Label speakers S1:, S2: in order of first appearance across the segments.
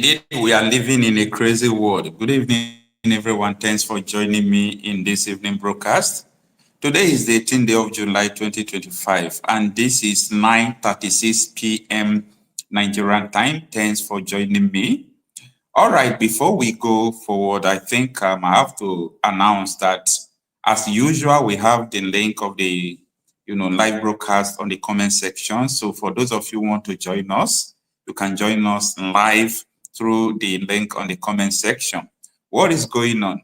S1: Indeed, we are living in a crazy world. Good evening, everyone. Thanks for joining me in this evening broadcast. Today is the 18th day of July 2025, and this is 9:36 p.m. Nigerian time. Thanks for joining me. All right, before we go forward, I think I have to announce that, as usual, we have the link of the live broadcast on the comment section. So for those of you who want to join us, you can join us live through the link on the comment section. What is going on?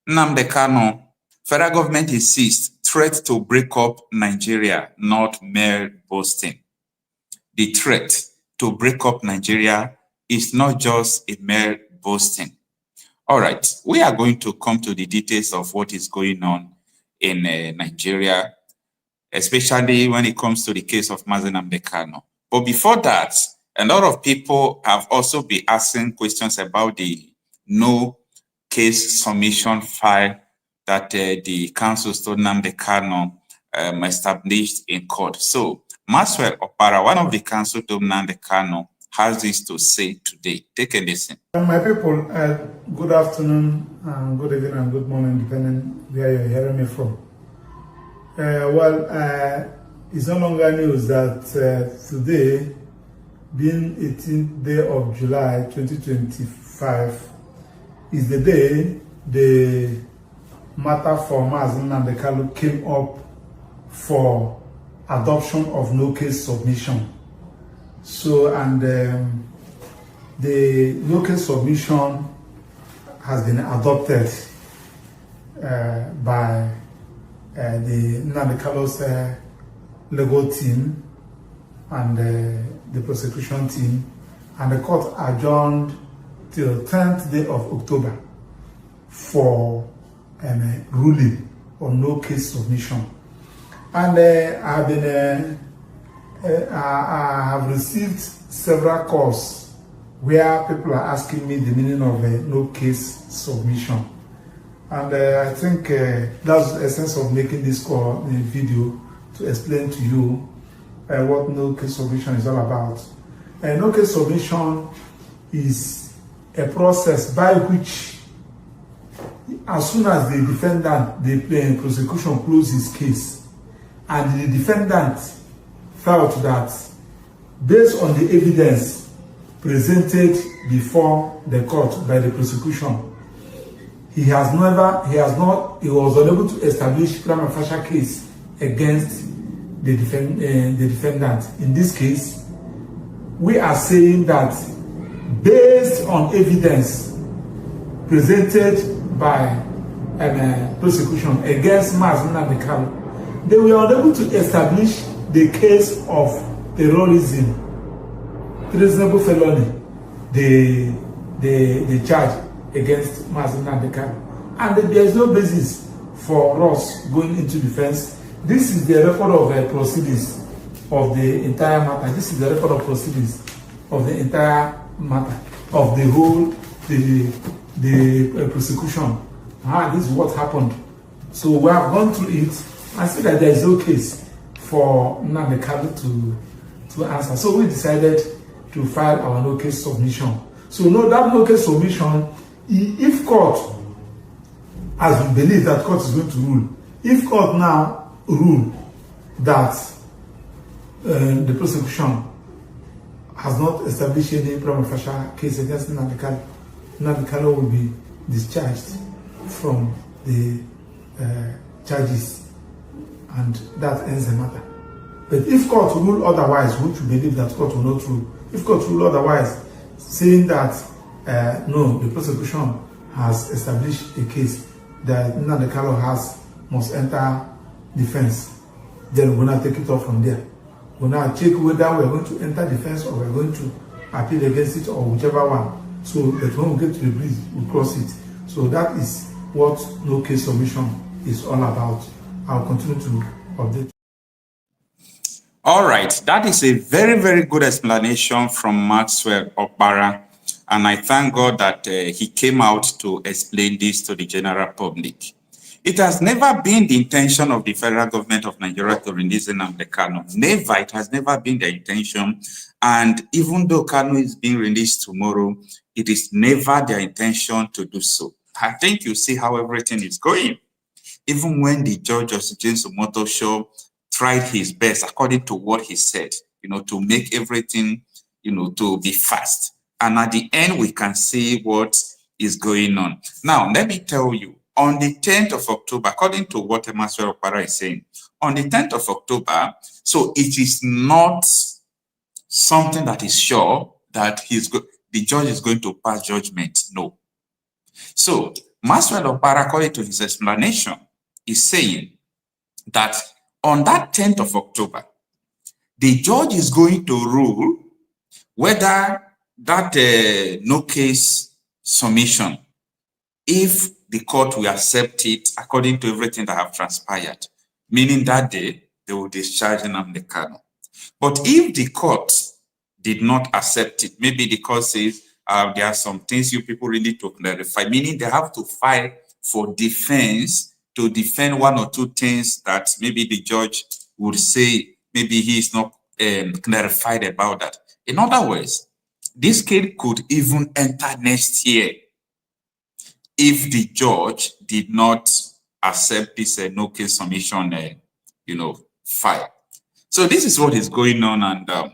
S1: Nnamdi Kanu, federal government insists threat to break up Nigeria, not mere boasting. The threat to break up Nigeria is not just a mere boasting. All right, we are going to come to the details of what is going on in Nigeria, especially when it comes to the case of Nnamdi Kanu. But before that, a lot of people have also been asking questions about the no case submission file that the council told Nnamdi Kanu established in court. So Maxwell Opara, one of the council told Nnamdi Kanu, has this to say today. Take a listen.
S2: My people, good afternoon, and good evening, and good morning, depending where you're hearing me from. It's no longer news that today, being 18th day of July 2025, is the day the matter for Nnamdi Kanu came up for adoption of no case submission. So, and the no case submission has been adopted by the Nnamdi Kanu's legal team and the prosecution team, and the court adjourned till 10th day of October for ruling on no case submission. And I have received several calls where people are asking me the meaning of no case submission. And I think that's the essence of making this call in video, to explain to you what no case submission is all about. No case submission is a process by which, as soon as the defendant, the prosecution closes his case, and the defendant felt that, based on the evidence presented before the court by the prosecution, he was unable to establish prima facie case against the defendant. In this case, we are saying that, based on evidence presented by prosecution against Nnamdi Kanu, they were unable to establish the case of terrorism, treasonable felony, the charge against Nnamdi Kanu. And there is no basis for us going into defense. This is the record of proceedings of the entire matter. This is the record of proceedings of the entire matter, of the whole, the prosecution. This is what happened. So we have gone through it and see that there is no case for Nnamdi Kanu to answer. So we decided to file our no case submission. So that no case submission, if court, as we believe that court is going to rule, if court now rule that the prosecution has not established any prima facie case against Nnamdi Kanu will be discharged from the charges, and that ends the matter. But if court rule otherwise, which we believe that court will not rule, if court rule otherwise, saying that no, the prosecution has established a case that Nnamdi Kanu must enter defense, then we're going to take it off from there. We'll now check whether we're going to enter defense or we're going to appeal against it, or whichever one. So that when we get to the bridge, we cross it. So that is what no case submission is all about. I'll continue to update.
S1: All right, that is a very, very good explanation from Maxwell Opara, and I thank God that he came out to explain this to the general public. It has never been the intention of the federal government of Nigeria to release Nnamdi Kanu. Never. It has never been their intention. And even though Kanu is being released tomorrow, it is never their intention to do so. I think you see how everything is going. Even when the judge, Justice James Omotosho, tried his best, according to what he said, to make everything, to be fast. And at the end, we can see what is going on. Now, let me tell you, on the 10th of October, according to what Maxwell Opara is saying, on the 10th of October, so it is not something that is sure that the judge is going to pass judgment. No. So Maxwell Opara, according to his explanation, is saying that on that 10th of October, the judge is going to rule whether that no case submission, if the court will accept it according to everything that have transpired, meaning that day they will discharge Nnamdi Kanu. But if the court did not accept it, maybe the court says there are some things you people really need to clarify, meaning they have to file for defense to defend one or two things that maybe the judge would say maybe he is not clarified about that. In other words, this case could even enter next year if the judge did not accept this no case submission, file. So this is what is going on, and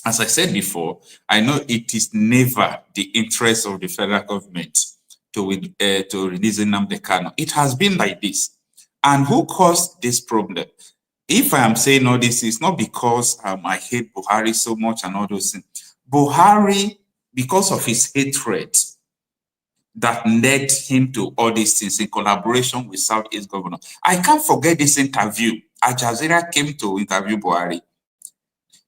S1: as I said before, I know it is never the interest of the federal government to release Nnamdi Kanu. It has been like this, and who caused this problem? If I am saying all this, it's not because I hate Buhari so much and all those things. Buhari, because of his hatred that led him to all these things in collaboration with Southeast governor. I can't forget this interview. Al Jazeera came to interview Buhari.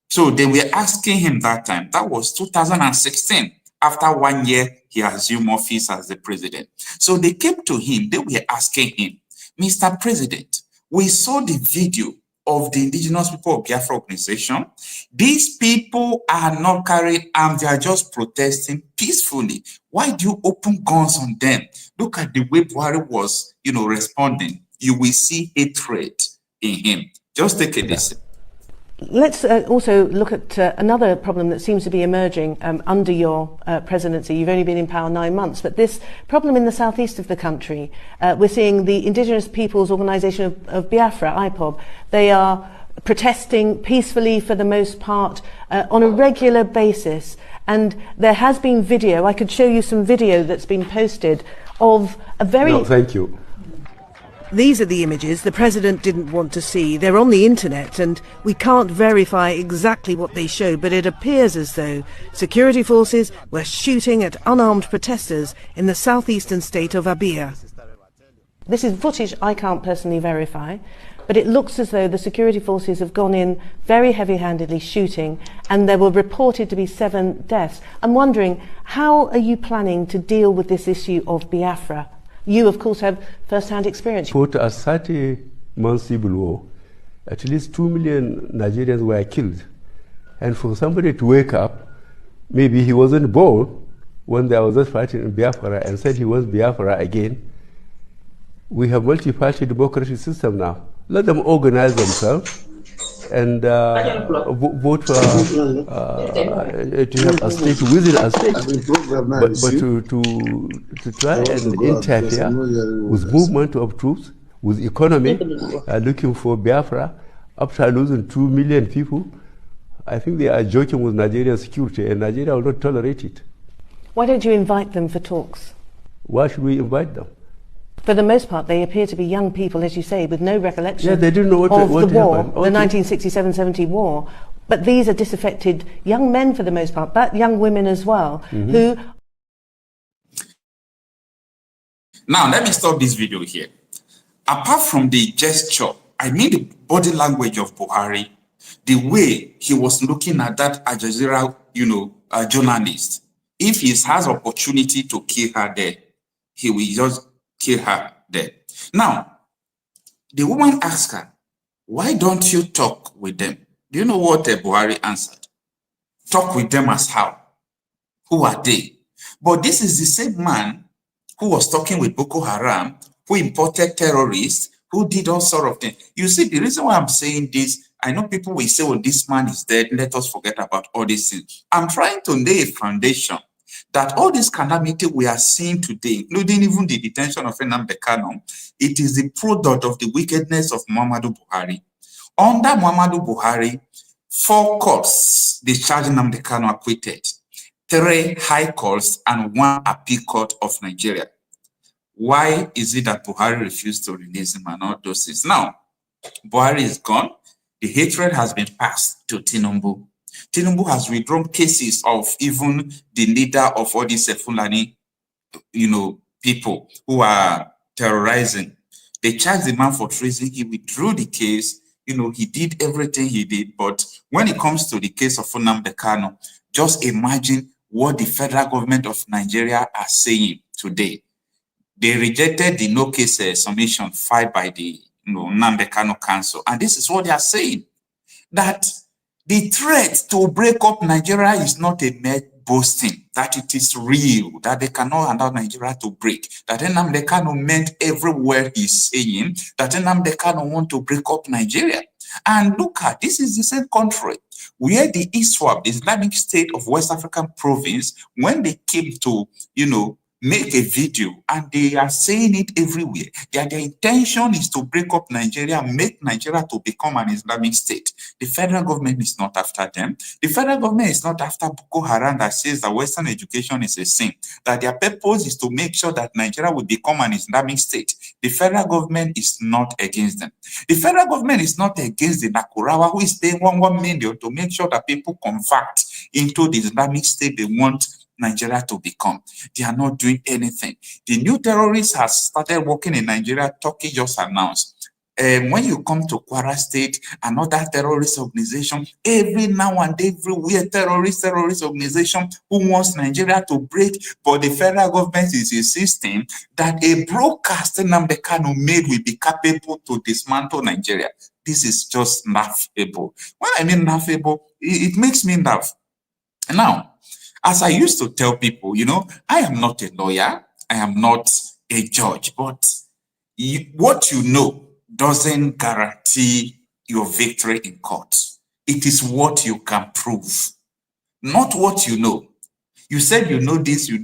S1: So they were asking him that time. That was 2016. After 1 year, he assumed office as the president. So they came to him. They were asking him, Mr. President, we saw the video of the Indigenous People of Biafra organization. These people are not carrying arms. They are just protesting peacefully. Why do you open guns on them? Look at the way Buhari was, responding. You will see hatred in him. Just take a listen.
S3: Let's also look at another problem that seems to be emerging under your presidency. You've only been in power 9 months, but this problem in the southeast of the country, we're seeing the Indigenous Peoples Organization of Biafra, IPOB. They are protesting peacefully for the most part on a regular basis. And there has been video, I could show you some video that's been posted of a very...
S4: No, thank you.
S3: These are the images the president didn't want to see. They're on the internet and we can't verify exactly what they show, but it appears as though security forces were shooting at unarmed protesters in the southeastern state of Abuja. This is footage I can't personally verify, but it looks as though the security forces have gone in very heavy-handedly shooting, and there were reported to be 7 deaths. I'm wondering, how are you planning to deal with this issue of Biafra? You, of course, have first-hand experience.
S4: Put a 30-month civil war, at least 2 million Nigerians were killed. And for somebody to wake up, maybe he wasn't born when there was just fighting in Biafra and said he wants Biafra again. We have multi-party democratic system now. Let them organize themselves and vote for to have a state within a state. But to try and interfere with movement of troops, with economy, looking for Biafra, after losing 2 million people, I think they are joking with Nigerian security, and Nigeria will not tolerate it.
S3: Why don't you invite them for talks?
S4: Why should we invite them?
S3: For the most part, they appear to be young people, as you say, with no recollection
S4: they didn't know what
S3: of
S4: what
S3: the war,
S4: happened.
S3: the 1967-70 war. But these are disaffected young men for the most part, but young women as well, who...
S1: Now, let me stop this video here. Apart from the gesture, I mean the body language of Buhari, the way he was looking at that Al Jazeera, journalist, if he has opportunity to kill her there, he will just kill her there. Now, the woman asked her, why don't you talk with them? Do you know what Buhari answered? Talk with them as how? Who are they? But this is the same man who was talking with Boko Haram, who imported terrorists, who did all sort of things. You see, the reason why I'm saying this, I know people will say, well, this man is dead, let us forget about all these things. I'm trying to lay a foundation that all this calamity we are seeing today, including even the detention of Nnamdi Kanu, it is the product of the wickedness of Muhammadu Buhari. Under Muhammadu Buhari, 4 courts discharged Nnamdi Kanu acquitted, 3 high courts and 1 appeal court of Nigeria. Why is it that Buhari refused to release him and all those things? Now, Buhari is gone. The hatred has been passed to Tinubu. Tinubu has withdrawn cases of even the leader of all these Fulani, people who are terrorizing. They charged the man for treason. He withdrew the case. He did everything he did. But when it comes to the case of Nnamdi Kanu, just imagine what the federal government of Nigeria are saying today. They rejected the no case submission filed by the Nnamdi Kanu Council. And this is what they are saying, that the threat to break up Nigeria is not a mere boasting, that it is real, that they cannot allow Nigeria to break, that Nnamdi Kanu meant every word he's saying, that Nnamdi Kanu want to break up Nigeria. And look at, this is the same country where the ISWAP, the Islamic State of West African Province, when they came to, make a video, and they are saying it everywhere, that their intention is to break up Nigeria, make Nigeria to become an Islamic state. The federal government is not after them. The federal government is not after Boko Haram that says that Western education is a sin, that their purpose is to make sure that Nigeria will become an Islamic state. The federal government is not against them. The federal government is not against the Nakurawa, who is paying 1 million to make sure that people convert into the Islamic state they want Nigeria to become. They are not doing anything. The new terrorists has started working in Nigeria. Turkey just announced. When you come to Kwara State, another terrorist organization, every now and everywhere, terrorist organization who wants Nigeria to break, but the federal government is insisting that a broadcast Nnamdi Kanu made will be capable to dismantle Nigeria. This is just laughable. When I mean laughable, it makes me laugh. Now, as I used to tell people, I am not a lawyer, I am not a judge, but what you know doesn't guarantee your victory in court. It is what you can prove, not what you know. You said you know this, you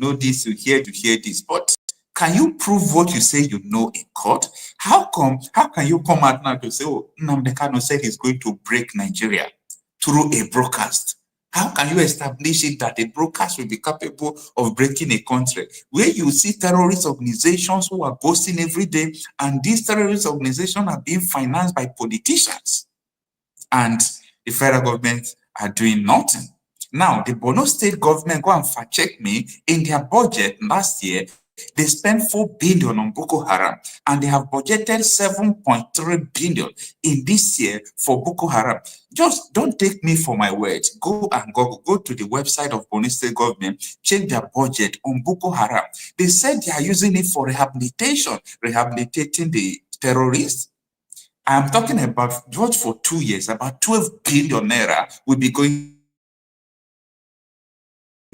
S1: hear this, but can you prove what you say you know in court? How can you come out now to say, oh, Nnamdi Kanu said he's going to break Nigeria through a broadcast? How can you establish it that a broadcast will be capable of breaking a country where you see terrorist organizations who are boasting every day, and these terrorist organizations are being financed by politicians, and the federal government are doing nothing? Now, the Borno State government, go and fact check me, in their budget last year, they spent 4 billion on Boko Haram, and they have budgeted 7.3 billion in this year for Boko Haram. Just don't take me for my words. Go to the website of Borno State government, check their budget on Boko Haram. They said they are using it for rehabilitation, rehabilitating the terrorists. I'm talking about just for 2 years, about 12 billion naira will be going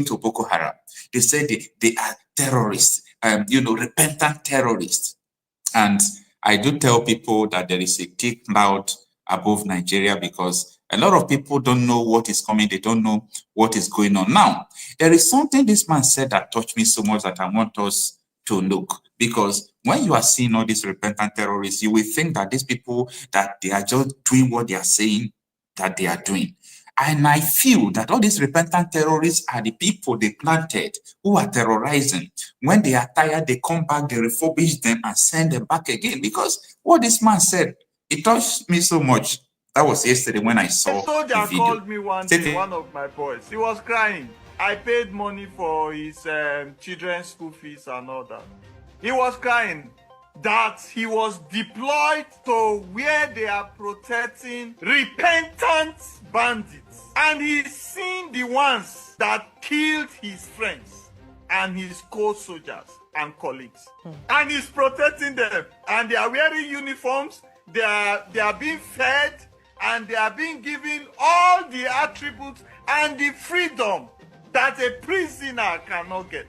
S1: to Boko Haram. They said they are terrorists, repentant terrorists. And I do tell people that there is a thick cloud above Nigeria, because a lot of people don't know what is coming. They don't know what is going on. Now, there is something this man said that touched me so much that I want us to look. Because when you are seeing all these repentant terrorists, you will think that these people, that they are just doing what they are saying that they are doing. And I feel that all these repentant terrorists are the people they planted who are terrorizing. When they are tired, they come back, they refurbish them and send them back again. Because what this man said, it touched me so much. That was yesterday when I saw the video.
S5: Called me one day, one of my boys. He was crying. I paid money for his children's school fees and all that. He was crying that he was deployed to where they are protecting repentant bandits. And he's seen the ones that killed his friends and his co-soldiers and colleagues. And he's protecting them. And they are wearing uniforms, they are being fed, and they are being given all the attributes and the freedom that a prisoner cannot get.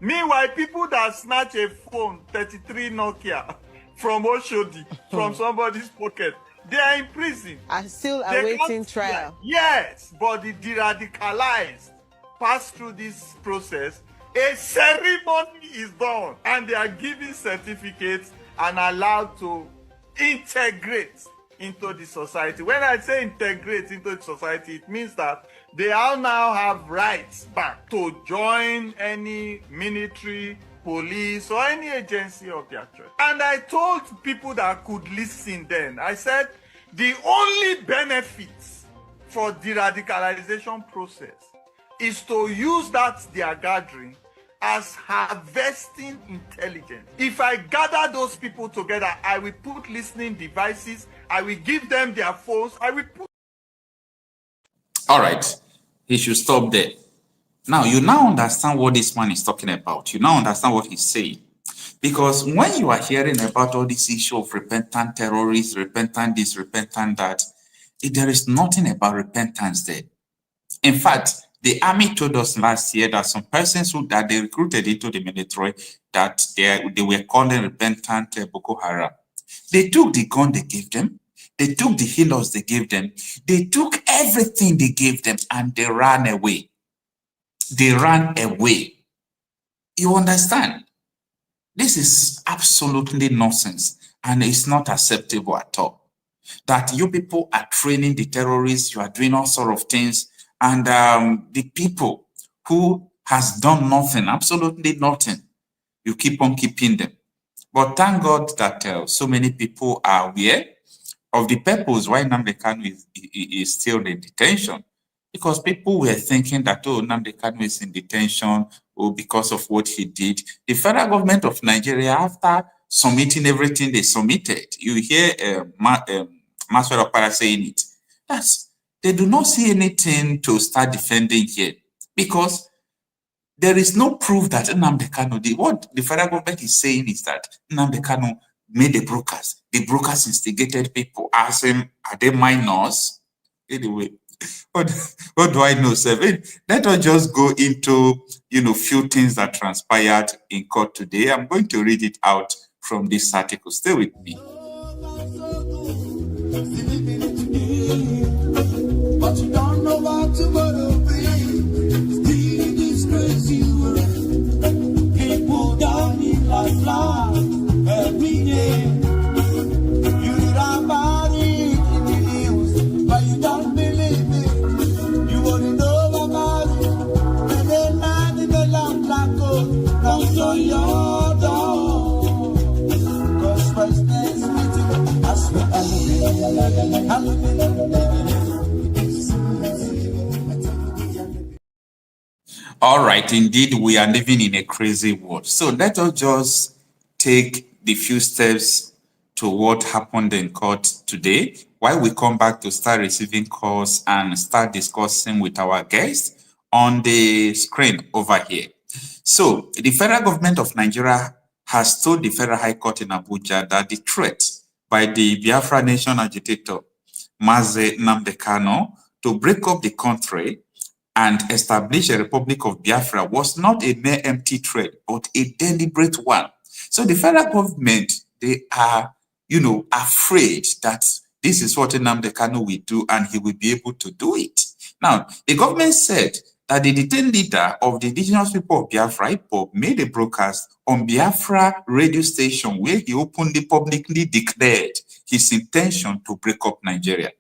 S5: Meanwhile, people that snatch a phone, 33 Nokia, from Oshodi, from somebody's pocket, they are in prison.
S6: Are still
S5: They
S6: awaiting
S5: can't-
S6: trial.
S5: Yes, but the de-radicalized pass through this process. A ceremony is done, and they are given certificates and allowed to integrate into the society. When I say integrate into the society, it means that they all now have rights back to join any military, police, or any agency of their choice. And I told people that could listen then, I said, the only benefits for the radicalization process is to use that they are gathering as harvesting intelligence. If I gather those people together, I will put listening devices, I will give them their phones, I will put...
S1: All right, he should stop there. Now, you now understand what this man is talking about. You now understand what he's saying. Because when you are hearing about all this issue of repentant terrorists, repentant this, repentant that, there is nothing about repentance there. In fact, the army told us last year that some persons that they recruited into the military, that they were calling repentant Boko Haram. They took the gun they gave them, they took the healers they gave them, they took everything they gave them, and they ran away. They ran away. You understand? This is absolutely nonsense, and it's not acceptable at all. That you people are training the terrorists, you are doing all sort of things, and the people who has done nothing, absolutely nothing, you keep on keeping them. But thank God that so many people are aware of the purpose why Nnamdi Kanu is still in detention. Because people were thinking that, oh, Nnamdi Kanu is in detention because of what he did. The federal government of Nigeria, after submitting everything they submitted, you hear Maxwell Opara saying it. They do not see anything to start defending here, because there is no proof that Nnamdi Kanu, what the federal government is saying is that Nnamdi Kanu made the brokers instigated people, asking, are they minors? Anyway, what do I know, Seven? Let us just go into, few things that transpired in court today. I'm going to read it out from this article. Stay with me.
S7: But you don't know what tomorrow brings. Still in this crazy world, people dying like flies every day. You read about it in the news, but you don't believe it. You wouldn't know about it. And then man in the lamp like gold comes to your door. Cause first there's meeting, I swear I love it.
S1: All right, indeed, we are living in a crazy world. So let us just take the few steps to what happened in court today, while we come back to start receiving calls and start discussing with our guests on the screen over here. So the federal government of Nigeria has told the Federal High Court in Abuja that the threat by the Biafra nation agitator, Nnamdi Kanu, to break up the country and establish a Republic of Biafra was not a mere empty threat, but a deliberate one. So the federal government, they are, afraid that this is what Nnamdi Kanu will do, and he will be able to do it. Now, the government said that the detained leader of the Indigenous People of Biafra, IPOB, made a broadcast on Biafra Radio station where he openly, publicly declared his intention to break up Nigeria.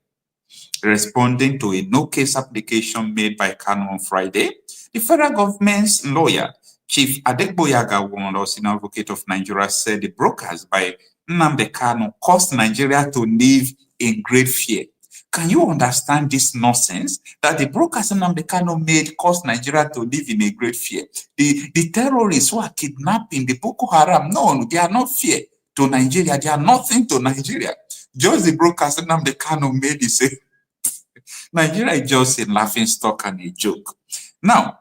S1: Responding to a no-case application made by Kanu on Friday, the federal government's lawyer, Chief Adegboyega Awomolo, senior advocate of Nigeria, said the broadcast by Nnamdi Kanu caused Nigeria to live in great fear. Can you understand this nonsense? That the broadcast Nnamdi Kanu made caused Nigeria to live in a great fear. The terrorists who are kidnapping, the Boko Haram, no, they are not fear to Nigeria. They are nothing to Nigeria. Just the broadcast Nnamdi Kanu made, he said, Nigeria is just a laughing stock and a joke. Now,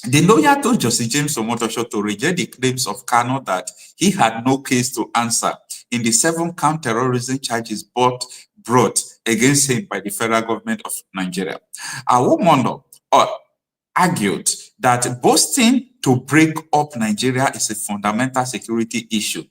S1: the lawyer told Justice James Omotosho to reject the claims of Kanu that he had no case to answer in the 7-count terrorism charges brought against him by the federal government of Nigeria. Awomolo argued that Boasting to break up Nigeria is a fundamental security issue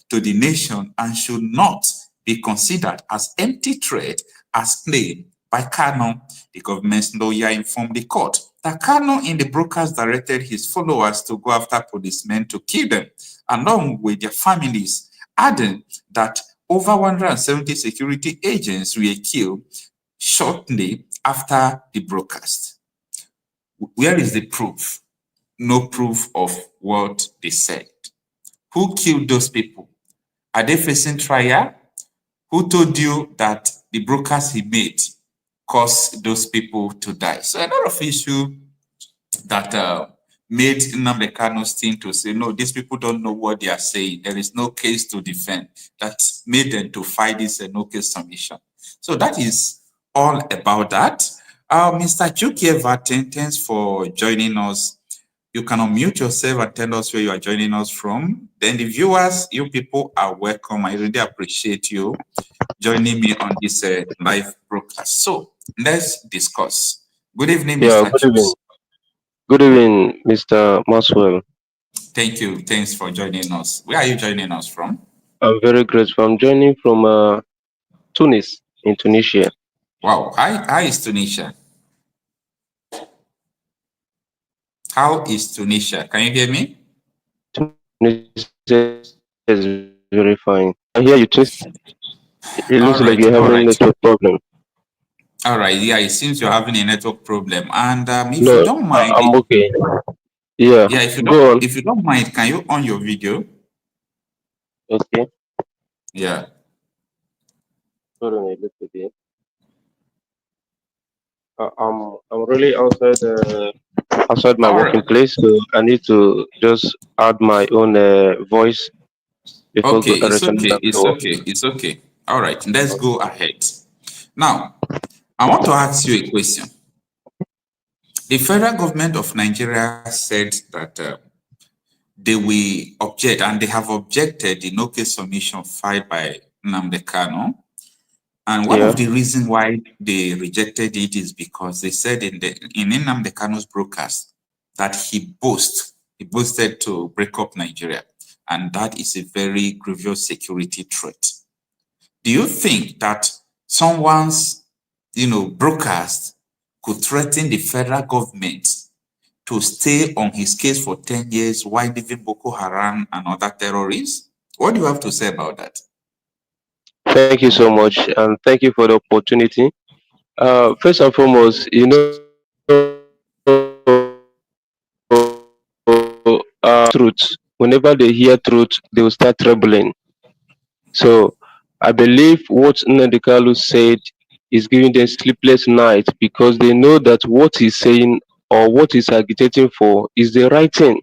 S1: to the nation and should not be considered as empty threat as claimed by Kanu. The government's lawyer informed the court that Kanu in the broadcast directed his followers to go after policemen to kill them, along with their families, adding that over 170 security agents were killed shortly after the broadcast. Where is the proof? No proof of what they said. Who killed those people? Are they facing trial? Who told you that the broadcast he made caused those people to die? So a lot of issues that made Nnamdi Kanu's team to say, no, these people don't know what they are saying. There is no case to defend. That made them to fight this no case submission. So that is all about that. Mr. Jukieva, thanks for joining us. You can unmute yourself and tell us where you are joining us from. Then the viewers, you people are welcome. I really appreciate you joining me on this live broadcast. So let's discuss. Good evening,
S6: Yeah,
S1: Mr.
S6: good evening.
S1: Juice.
S6: Good evening, Mr. Maxwell.
S1: Thank you. Thanks for joining us. Where are you joining us from?
S6: I'm very grateful. I'm joining from Tunis in Tunisia.
S1: Wow. How is Tunisia? How is Tunisia? Can you hear me?
S6: Tunisia is very fine. I hear you, Tunis. It looks like you're having a network problem.
S1: All right. Yeah, it seems you're having a network problem. And if
S6: No,
S1: you don't mind,
S6: I'm okay. Yeah, go on.
S1: If you don't mind, can you on your video?
S6: Okay.
S1: Yeah.
S6: Hold on a little bit. I'm really outside my working place, so I need to just add my own voice before
S1: Okay, it's
S6: returning
S1: okay.
S6: back
S1: It's
S6: to work.
S1: okay. It's okay. All right, let's go ahead. Now, I want to ask you a question. The federal government of Nigeria said that they will object, and they have objected the no case submission filed by Nnamdi Kanu. And one of the reasons why they rejected it is because they said in Nnamdi Kanu's broadcast that he boasted to break up Nigeria, and that is a very grievous security threat. Do you think that someone's, broadcast could threaten the federal government to stay on his case for 10 years while leaving Boko Haram and other terrorists? What do you have to say about that?
S6: Thank you so much, and thank you for the opportunity. First and foremost, truth. Whenever they hear truth, they will start trembling. So, I believe what Nnamdi Kanu said is giving them sleepless night because they know that what he's saying or what he's agitating for is the right thing.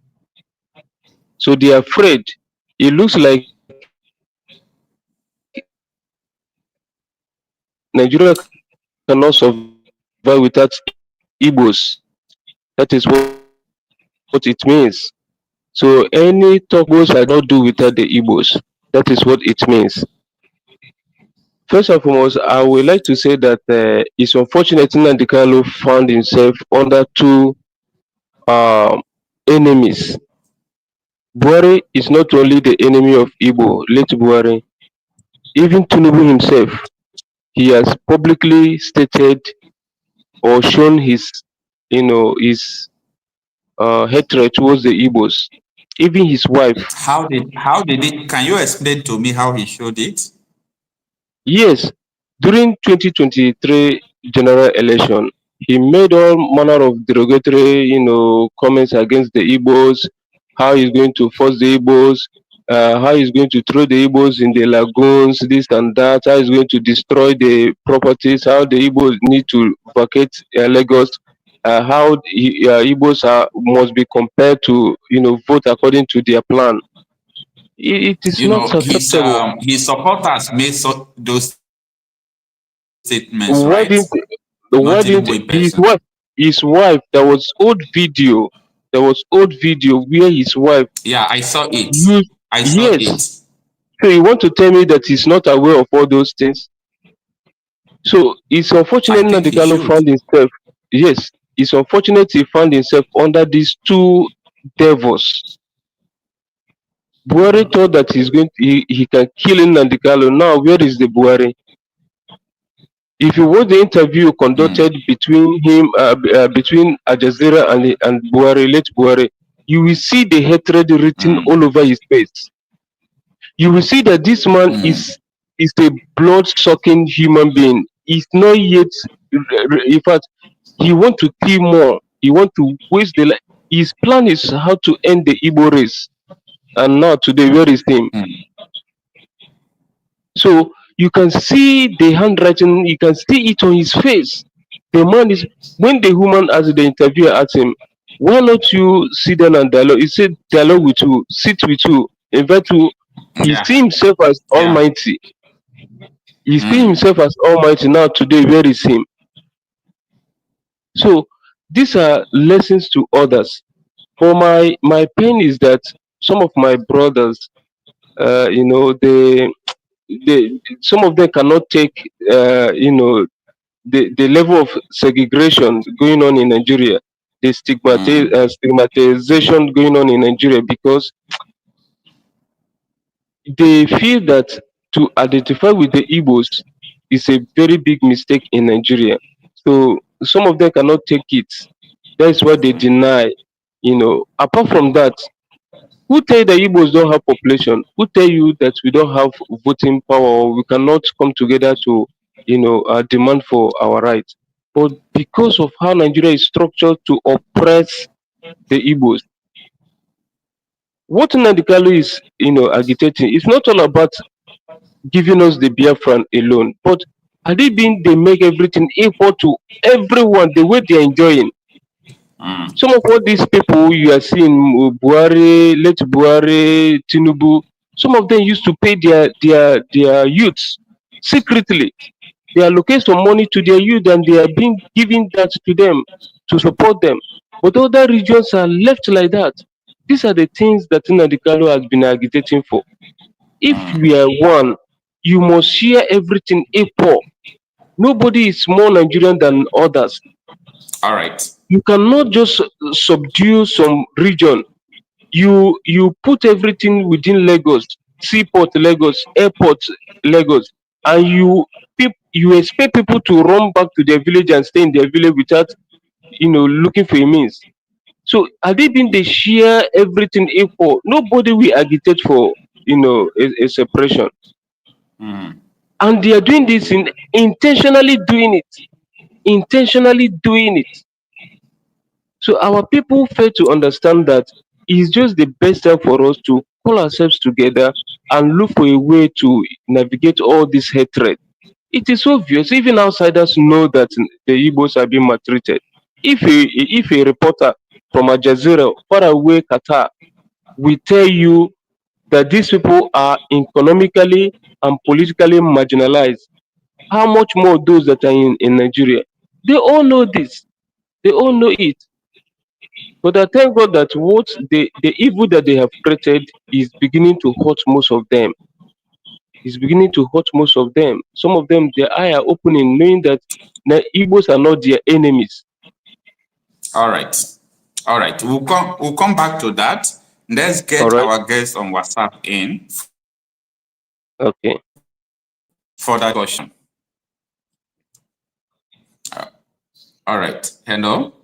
S6: So they are afraid. It looks like Nigeria cannot survive without Igbos. That is what it means. So any talk goes I don't do without the Igbos. That is what it means. First and foremost, I would like to say that it's unfortunate Nnamdi Kanu found himself under two enemies. Buhari is not only the enemy of Igbo, late Buhari, even Tinubu himself, he has publicly stated or shown his, hatred towards the Igbos. Even his wife.
S1: How did it? Can you explain to me how he showed it?
S6: Yes, during 2023 general election, he made all manner of derogatory, comments against the Igbos, how he's going to force the Igbos, how he's going to throw the Igbos in the lagoons, this and that, how he's going to destroy the properties, how the Igbos need to vacate Lagos, how Igbos must be compelled to, vote according to their plan. It is not acceptable.
S1: His supporters made those statements,
S6: Why
S1: right?
S6: didn't his wife, there was old video where his wife
S1: I saw it.
S6: yes. So you want to tell me that he's not aware of all those things? So it's unfortunate Nnamdi Kanu found himself, yes, it's unfortunate he found himself under these two devils. Buhari thought that he can kill Nnamdi Kanu. Now where is the Buhari? If you watch the interview conducted between between Al Jazeera and Buhari, late Buhari, you will see the hatred written all over his face. You will see that this man is a blood-sucking human being. He's not yet, in fact, he want to kill more. He want to waste the life. His plan is how to end the Igbo race. And now today, where is him? So you can see the handwriting, you can see it on his face. The man is, when the woman asked the interviewer asked him, why not you sit down and dialogue? He said, dialogue with you, sit with you, invite you. He
S1: Yeah.
S6: see himself as almighty. He see himself as almighty. Now today, where is him? So these are lessons to others. For my pain is that some of my brothers, they some of them cannot take the level of segregation going on in Nigeria, the stigmatization going on in Nigeria, because they feel that to identify with the Igbos is a very big mistake in Nigeria. So some of them cannot take it. That is why they deny. Apart from that, who tell you the Igbos don't have population? Who tell you that we don't have voting power or we cannot come together to, demand for our rights? But because of how Nigeria is structured to oppress the Igbos, what Nnamdi Kanu is, agitating, it's not all about giving us the Biafran alone, but they make everything equal to everyone the way they're enjoying. Some of what these people you are seeing, Buhari, late Buhari, Tinubu, some of them used to pay their youths secretly. They allocate some money to their youth and they are being giving that to them to support them. But other regions are left like that. These are the things that Nnamdi Kanu has been agitating for. If we are one, you must share everything equal. Nobody is more Nigerian than others.
S1: All right.
S6: You cannot just subdue some region. You put everything within Lagos, seaport Lagos, airport Lagos, and you expect people to run back to their village and stay in their village without looking for a means. So they share everything equal. Nobody will agitate for a separation. And they are doing this intentionally doing it. So our people fail to understand that it's just the best time for us to pull ourselves together and look for a way to navigate all this hatred. It is obvious, even outsiders know that the Igbos are being maltreated. If a reporter from Al Jazeera, far away Qatar, will tell you that these people are economically and politically marginalized, how much more those that are in Nigeria? They all know this. They all know it. But I thank God that what the evil that they have created is beginning to hurt most of them. It's beginning to hurt most of them. Some of them, their eye are opening, knowing that the Igbos are not their enemies.
S1: All right. All right. We'll come back to that. Let's get our guest on WhatsApp in.
S6: Okay.
S1: For that question. All right. Hello.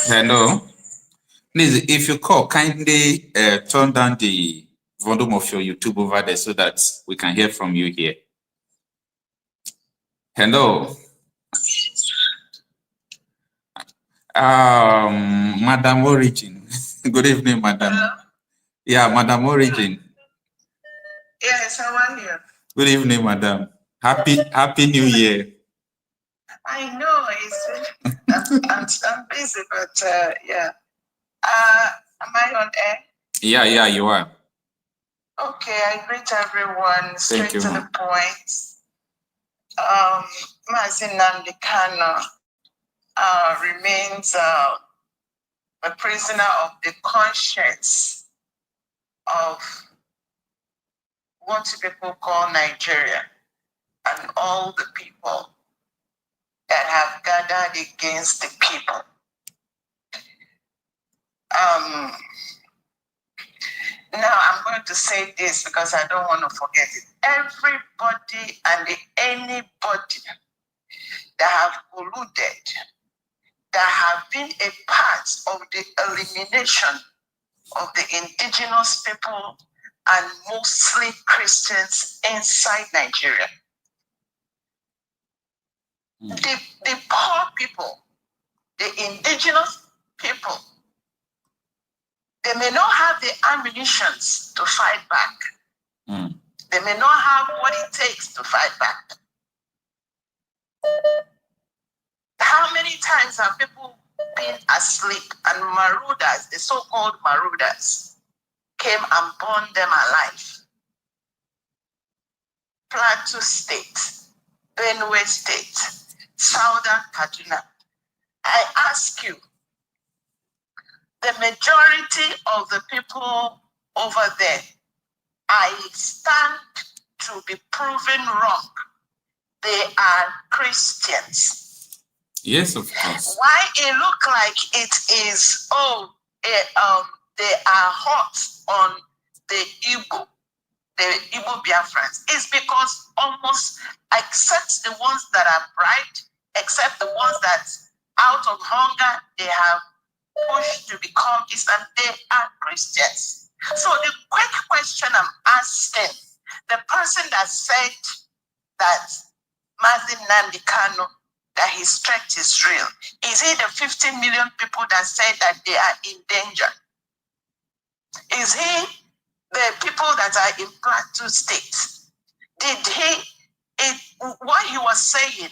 S1: Hello. Please, if you call, kindly turn down the volume of your YouTube over there so that we can hear from you here. Hello. Madam Origin. Good evening, Madam.
S8: Hello?
S1: Yeah, Madam Origin.
S8: Yes, how are you?
S1: Good evening, Madam. Happy New Year.
S8: I know I'm busy, but yeah. Am I on air?
S1: Yeah, you are.
S8: Okay, I greet everyone straight
S1: Thank you,
S8: to the point. Nnamdi Kanu remains a prisoner of the conscience of what people call Nigeria and all the people that have gathered against the people. Now I'm going to say this because I don't want to forget it. Everybody and anybody that have colluded, that have been a part of the elimination of the indigenous people and mostly Christians inside Nigeria. The poor people, the indigenous people, they may not have the ammunitions to fight back. They may not have what it takes to fight back. How many times have people been asleep and marauders, the so-called marauders, came and burned them alive? Plateau State, Benue State, Southern Kaduna. I ask you, the majority of the people over there, I stand to be proven wrong. They are Christians.
S1: Yes, of course.
S8: Why it look like it is, they are hot on the Igbo Biafrans, is because almost, except the ones that are bright, except the ones that out of hunger, they have pushed to become Islam, they are Christians. So the quick question I'm asking, the person that said that Nnamdi Kanu, that his strength is real, is he the 50 million people that said that they are in danger? Is he the people that are in Plateau State? What he was saying,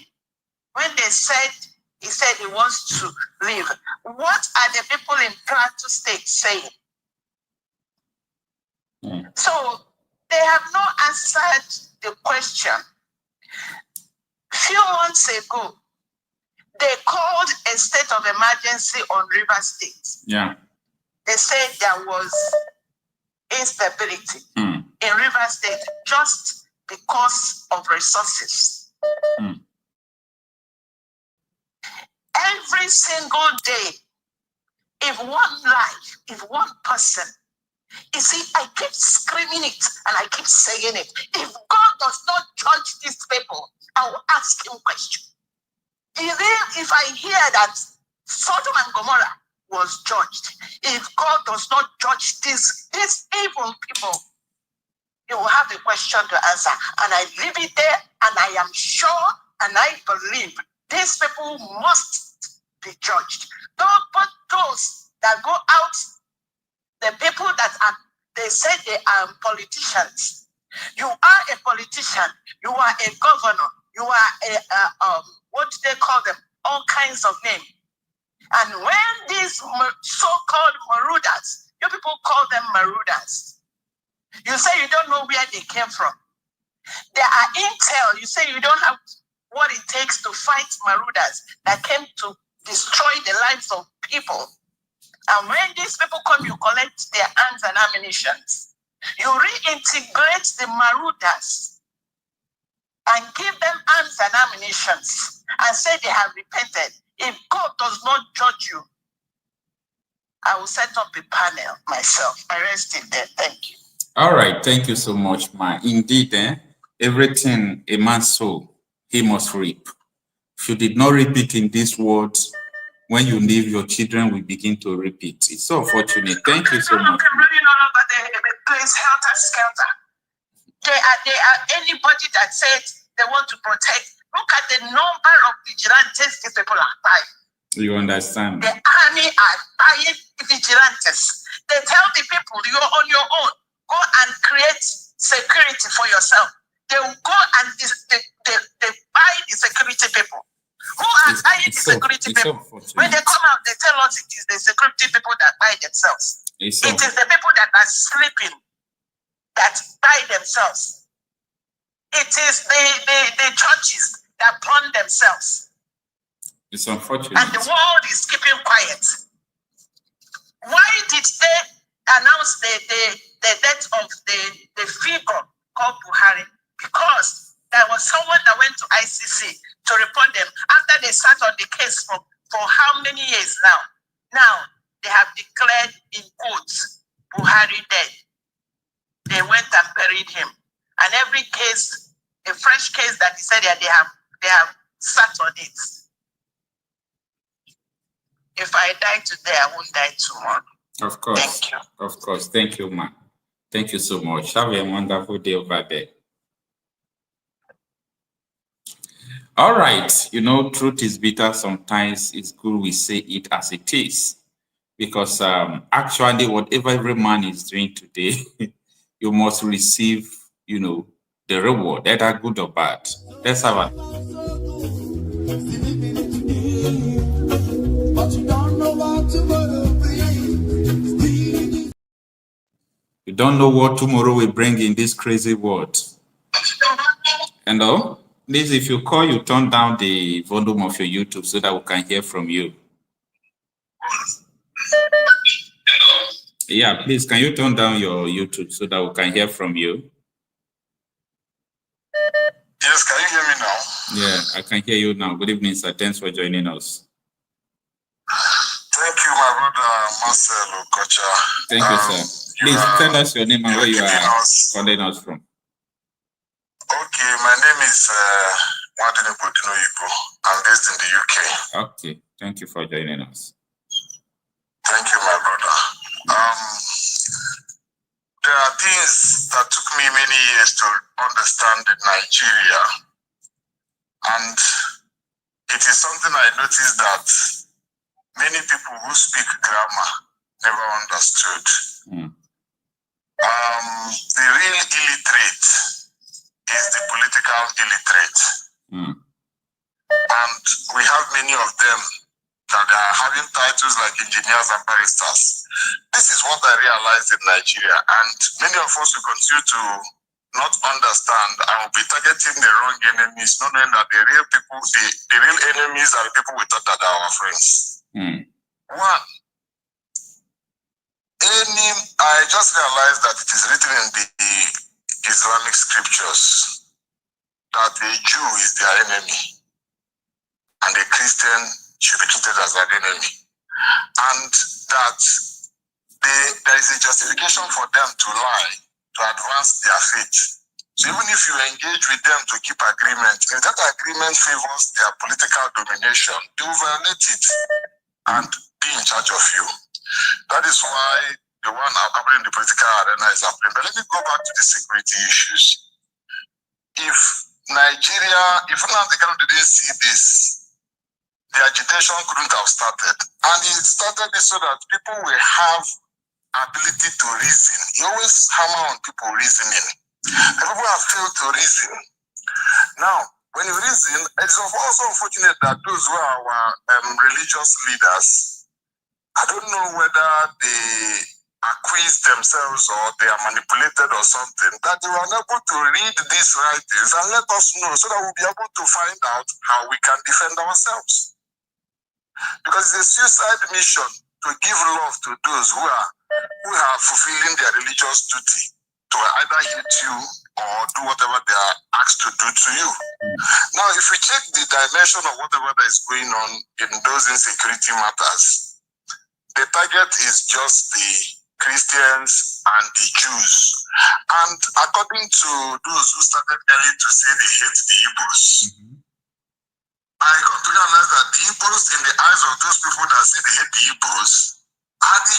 S8: when they said, he said he wants to leave, what are the people in Plateau State saying? So they have not answered the question. Few months ago, they called a state of emergency on River State.
S1: Yeah.
S8: They said there was instability in River State just because of resources. Every single day, if one life, if one person, you see, I keep screaming it and I keep saying it. If God does not judge these people, I will ask him a question. If I hear that Sodom and Gomorrah was judged, if God does not judge these evil people, you will have the question to answer. And I leave it there, and I am sure and I believe these people must be judged. Don't put those that go out, the people that are, they say they are politicians. You are a politician, you are a governor, you are a, what do they call them? All kinds of names. And when these so-called marauders, you people call them marauders, you say you don't know where they came from. There are intel, you say you don't have what it takes to fight marauders that came to destroy the lives of people. And when these people come, you collect their arms and ammunition. You reintegrate the marauders and give them arms and ammunition and say they have repented. If God does not judge you, I will set up a panel myself. I rest it there. Thank you.
S1: All right. Thank you so much, Ma. Indeed, everything a man sow, he must reap. If you did not reap it in these words, when you leave, your children will begin to repeat. It's so unfortunate. Thank you so much.
S8: I'm running all over the place, helter skelter. They are anybody that said they want to protect. Look at the number of vigilantes these people are buying.
S1: You understand?
S8: The army are buying vigilantes. They tell the people, you're on your own. Go and create security for yourself. They will go and they buy the security people. Who are buying the security people? When they come out, they tell us it is the security people that buy themselves. It is the people that are sleeping that buy themselves. It is the churches that burn themselves.
S1: It's unfortunate.
S8: And the world is keeping quiet. Why did they announce the death of the figure called Buhari? Because There was someone that went to ICC to report them after they sat on the case for how many years now? Now, they have declared in quotes, Buhari dead. They went and buried him. And every case, a fresh case that he said that they have sat on it. If I die today, I won't die tomorrow.
S1: Of course.
S8: Thank you.
S1: Of course. Thank you, ma. Thank you so much. Have a wonderful day over there. All right. You know, truth is bitter. Sometimes it's good we say it as it is. Because actually, whatever every man is doing today, you must receive, you know, the reward, either good or bad. Let's have a... You don't know what tomorrow will bring in this crazy world. Hello? Please, if you call, you turn down the volume of your YouTube so that we can hear from you. Yeah, please, can you turn down your YouTube so that we can hear from you?
S9: Yes, can you hear me now?
S1: Yeah, I can hear you now. Good evening, sir. Thanks for joining us.
S9: Thank you, my brother Maxwell Opara.
S1: Thank you, sir. Please tell us your name and where you are calling us from.
S9: Okay, my name is Adegboyega. I'm based in the UK.
S1: Okay, thank you for joining us.
S9: Thank you, my brother. There are things that took me many years to understand in Nigeria, and it is something I noticed that many people who speak grammar never understood. The real illiterate is the political illiterate. And we have many of them that are having titles like engineers and baristas. This is what I realized in Nigeria, and many of us will continue to not understand and will be targeting the wrong enemies, not knowing that the real people, the real enemies are the people we thought that are our friends. One, I just realized that it is written in the Islamic scriptures that a Jew is their enemy and a Christian should be treated as an enemy, and that there is a justification for them to lie to advance their faith. So even if you engage with them to keep agreement, if that agreement favors their political domination, they will violate it and be in charge of you. That is why the one happening in the political arena is happening. But let me go back to the security issues. If Nnamdi Kanu didn't see this, the agitation couldn't have started. And it started so that people will have ability to reason. He always hammer on people reasoning. The people have failed to reason. Now, when you reason, it's also unfortunate that those who are our religious leaders, I don't know whether they acquiesce themselves or they are manipulated or something, that they were unable to read these writings and let us know so that we'll be able to find out how we can defend ourselves. Because it's a suicide mission to give love to those who are fulfilling their religious duty to either hate you or do whatever they are asked to do to you. Now, if we check the dimension of whatever that is going on in those insecurity matters, the target is just the Christians and the Jews. And according to those who started early to say they hate the Igbos, I got to realize that the Igbos, in the eyes of those people that say they hate the Igbos, are the...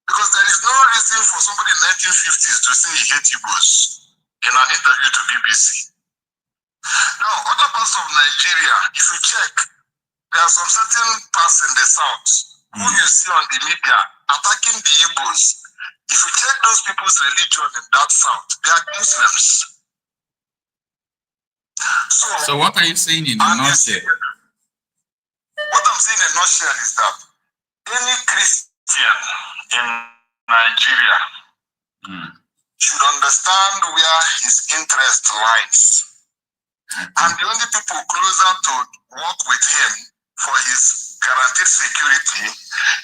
S9: Because there is no reason for somebody in the 1950s to say he hates Igbos in an interview to BBC. Now, other parts of Nigeria, if you check, there are some certain parts in the south who you see on the media attacking the Igbos. If you check those people's religion in that south, they are Muslims.
S1: So what are you saying in a nutshell?
S9: What I'm saying in a nutshell is that any Christian in Nigeria should understand where his interest lies. And the only people closer to work with him for his guaranteed security,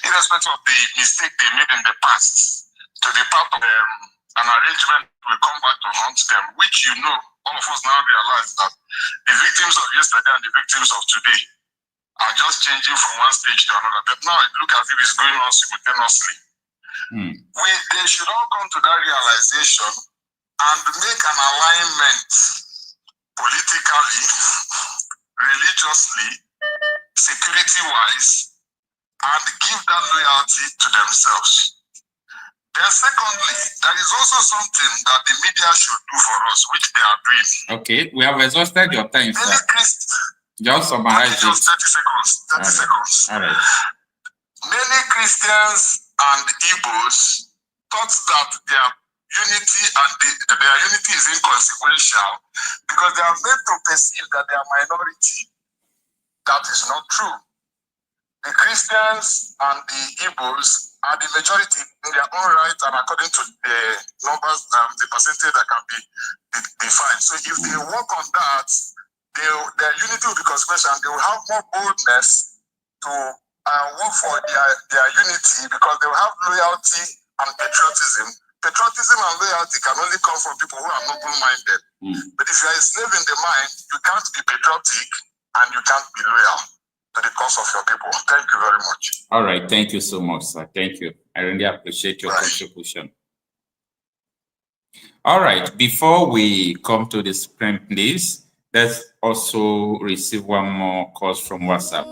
S9: irrespective of the mistake they made in the past, to the part of an arrangement will come back to haunt them, which all of us now realize that the victims of yesterday and the victims of today are just changing from one stage to another. But now it looks as if it's going on simultaneously. They should all come to that realization and make an alignment politically, religiously, security-wise, and give that loyalty to themselves. Then secondly, there is also something that the media should do for us, which they are doing.
S1: Okay, we have exhausted your time, sir. Just summarize it.
S9: Just 30 seconds. 30 seconds.
S1: All right.
S9: Many Christians and Igbos thought that their unity is inconsequential because they are made to perceive that they are minority. That is not true. The Christians and the Igbos are the majority in their own right and according to the numbers, the percentage that can be defined. So if they work on that, their unity will be consequential and they will have more boldness to work for their unity because they will have loyalty and patriotism. Patriotism and loyalty can only come from people who are noble-minded. But if you are a slave in the mind, you can't be patriotic and you can't be loyal to the cause of your people. Thank you very much.
S1: All right. Thank you so much, sir. Thank you. I really appreciate your contribution. All right. Before we come to the screen, please, let's also receive one more call from WhatsApp.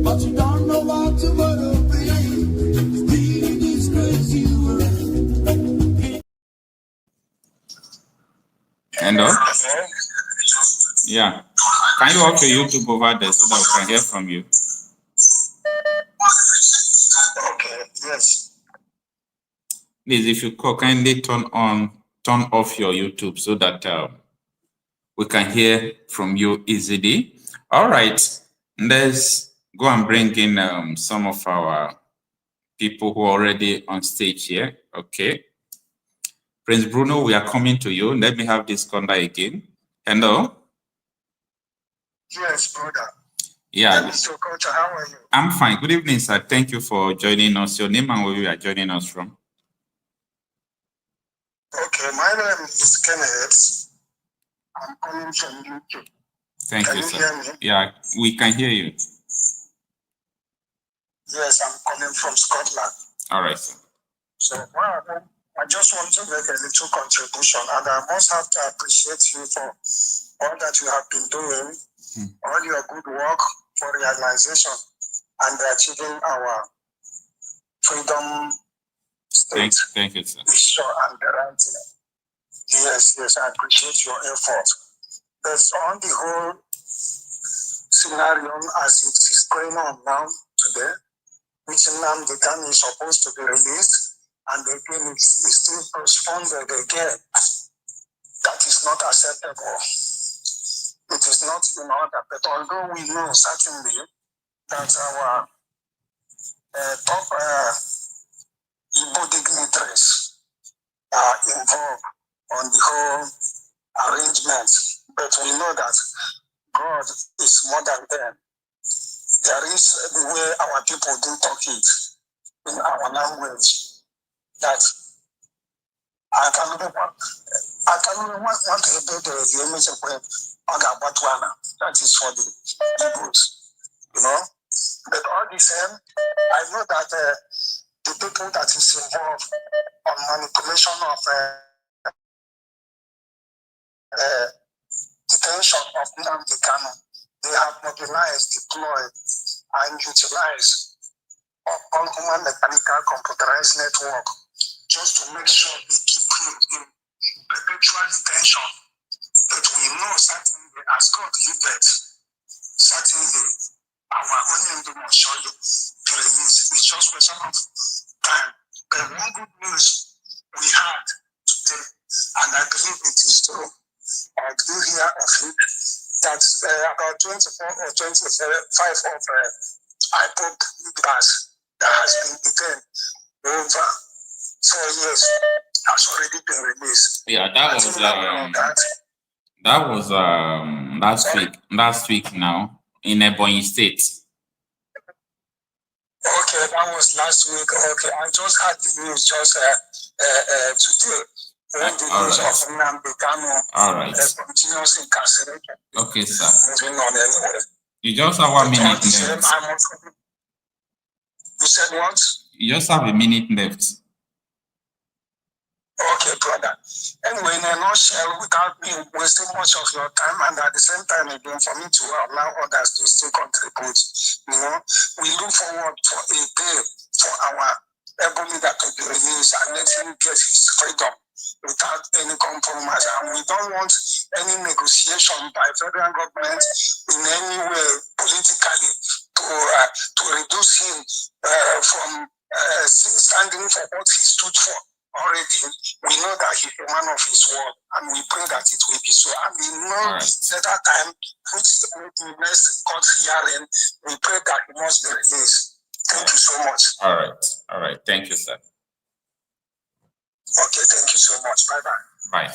S7: But you don't know what tomorrow brings. This crazy world.
S1: Hello? Yeah. Can you off your YouTube over there so that we can hear from you?
S9: Okay, yes.
S1: Please, if you could kindly turn off your YouTube so that we can hear from you easily. All right. Let's go and bring in some of our people who are already on stage here. Okay. Prince Bruno, we are coming to you. Let me have this caller again. Hello?
S9: Yes, brother.
S1: Yeah.
S9: Mr. Culture, how are you?
S1: I'm fine. Good evening, sir. Thank you for joining us. Your name and where you are joining us from?
S9: Okay, my name is Kenneth. I'm calling from UK.
S1: Thank
S9: Can
S1: you,
S9: you
S1: sir.
S9: hear me?
S1: Yeah, we can hear you.
S9: Yes, I'm calling from Scotland.
S1: All right, sir.
S9: So, I just want to make a little contribution, and I must have to appreciate you for all that you have been doing, all your good work for realization and achieving our freedom state.
S1: Thank you, sir.
S9: Sure, and the right thing. Yes, I appreciate your effort. But on the whole scenario as it is going on now today, which Nnamdi Kanu is supposed to be released, and again it's still postponed again. That is not acceptable. It is not in order. But although we know certainly that our top Igbo dignitaries are involved on the whole arrangement, but we know that God is more than them. There is the way our people do talk it in our language that I can want to build the image of Agabatuana. That is for the Igbos, you know. But all the same, I know that the people that is involved on manipulation of detention of Nnamdi Kanu, they have mobilized, deployed, and utilized all human mechanical computerized network just to make sure they keep him in perpetual detention. But we know certainly, as God lived, certainly our own end will show you the release. It's just a question of time. But one good news we had today, and I believe it is true, I do hear of it, that about 24 or 25 of IPOB leaders that has been detained over 4 years has already been released.
S1: Yeah, that was last week now in Ebonyi State.
S9: Okay, that was last week. Okay, I just had the news just today. When the news of Nnamdi Kanu continuous incarceration.
S1: Okay, sir.
S9: Moving on anyway.
S1: You just have 1 minute left.
S9: You said what?
S1: You just have a minute left.
S9: Okay, brother. Anyway, in a nutshell, without me wasting much of your time, and at the same time, again, for me to allow others to still contribute, we look forward for a day for our able leader to be released and let him get his freedom without any compromise. And we don't want any negotiation by federal government in any way politically to reduce him from standing for what he stood for. Already, we know that he's a man of his word, and we pray that it will be so. And we know at that time, which the next court hearing, we pray that he must be released. Thank you so much.
S1: All right. Thank you, sir.
S9: Okay, thank you so much. Bye-bye.
S1: Bye.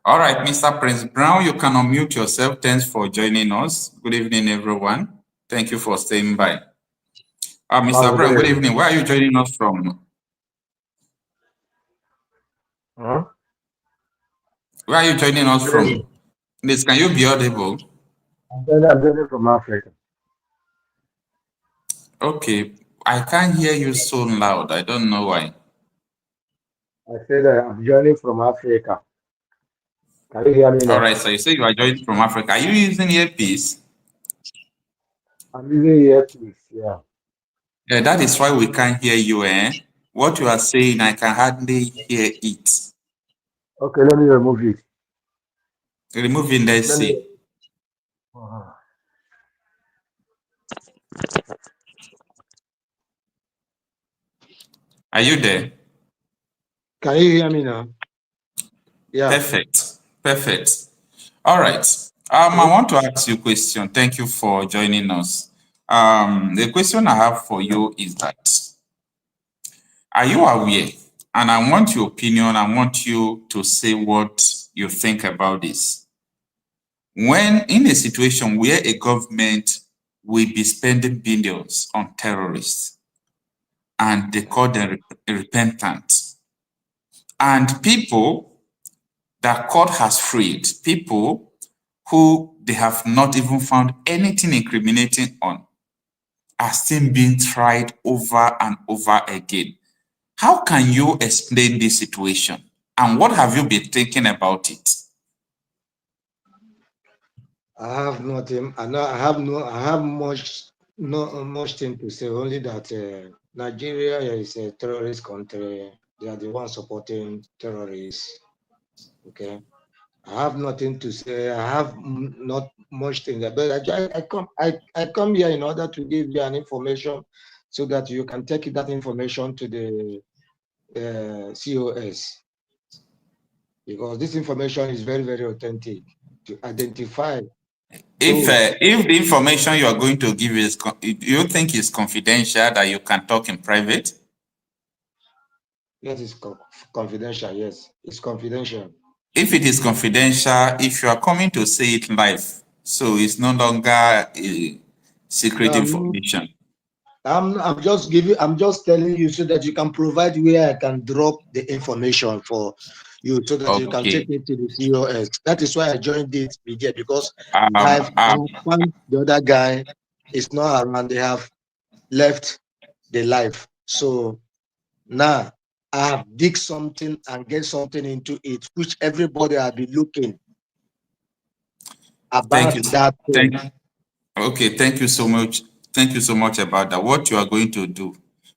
S1: All right, Mr. Prince Brown, you can unmute yourself. Thanks for joining us. Good evening, everyone. Thank you for staying by. Mr. Brown, good evening. Where are you joining us from?
S10: Huh?
S1: Where are you joining us from? Please, can you be audible?
S10: I'm joining from Africa.
S1: Okay, I can't hear you so loud. I don't know why.
S10: I said I'm joining from Africa. Can you hear me now?
S1: All right, so you say you are joining from Africa. Are you using earpiece?
S10: I'm using earpiece, yeah.
S1: Yeah, that is why we can't hear you, eh? What you are saying, I can hardly hear it.
S10: Okay, let me remove it.
S1: Remove it, let's see. Are you there?
S10: Can you hear me now? Yeah.
S1: Perfect. All right. I want to ask you a question. Thank you for joining us. The question I have for you is that, are you aware? And I want your opinion. I want you to say what you think about this. When in a situation where a government will be spending billions on terrorists, and they call them repentant, and people that court has freed, people who they have not even found anything incriminating on, are still being tried over and over again. How can you explain this situation? And what have you been thinking about it?
S10: I have nothing. I have much thing to say. Only that Nigeria is a terrorist country. They are the ones supporting terrorists. Okay, I have nothing to say. I have not much thing. But I come here in order to give you an information so that you can take that information to the COS, because this information is very, very authentic to identify.
S1: If the information you are going to give is, you think is confidential, that you can talk in private?
S10: Yes, it's confidential. Yes, it's confidential.
S1: If it is confidential, if you are coming to say it live, so it's no longer a secret information.
S10: I'm just telling you so that you can provide where I can drop the information for you, so that you can take it to the COS. That is why I joined this media, because I've found the other guy is not around. They have left the life. So now I have dig something and get something into it, which everybody will be looking about that thing.
S1: Okay, thank you so much. Thank you so much about that. What you are going to do,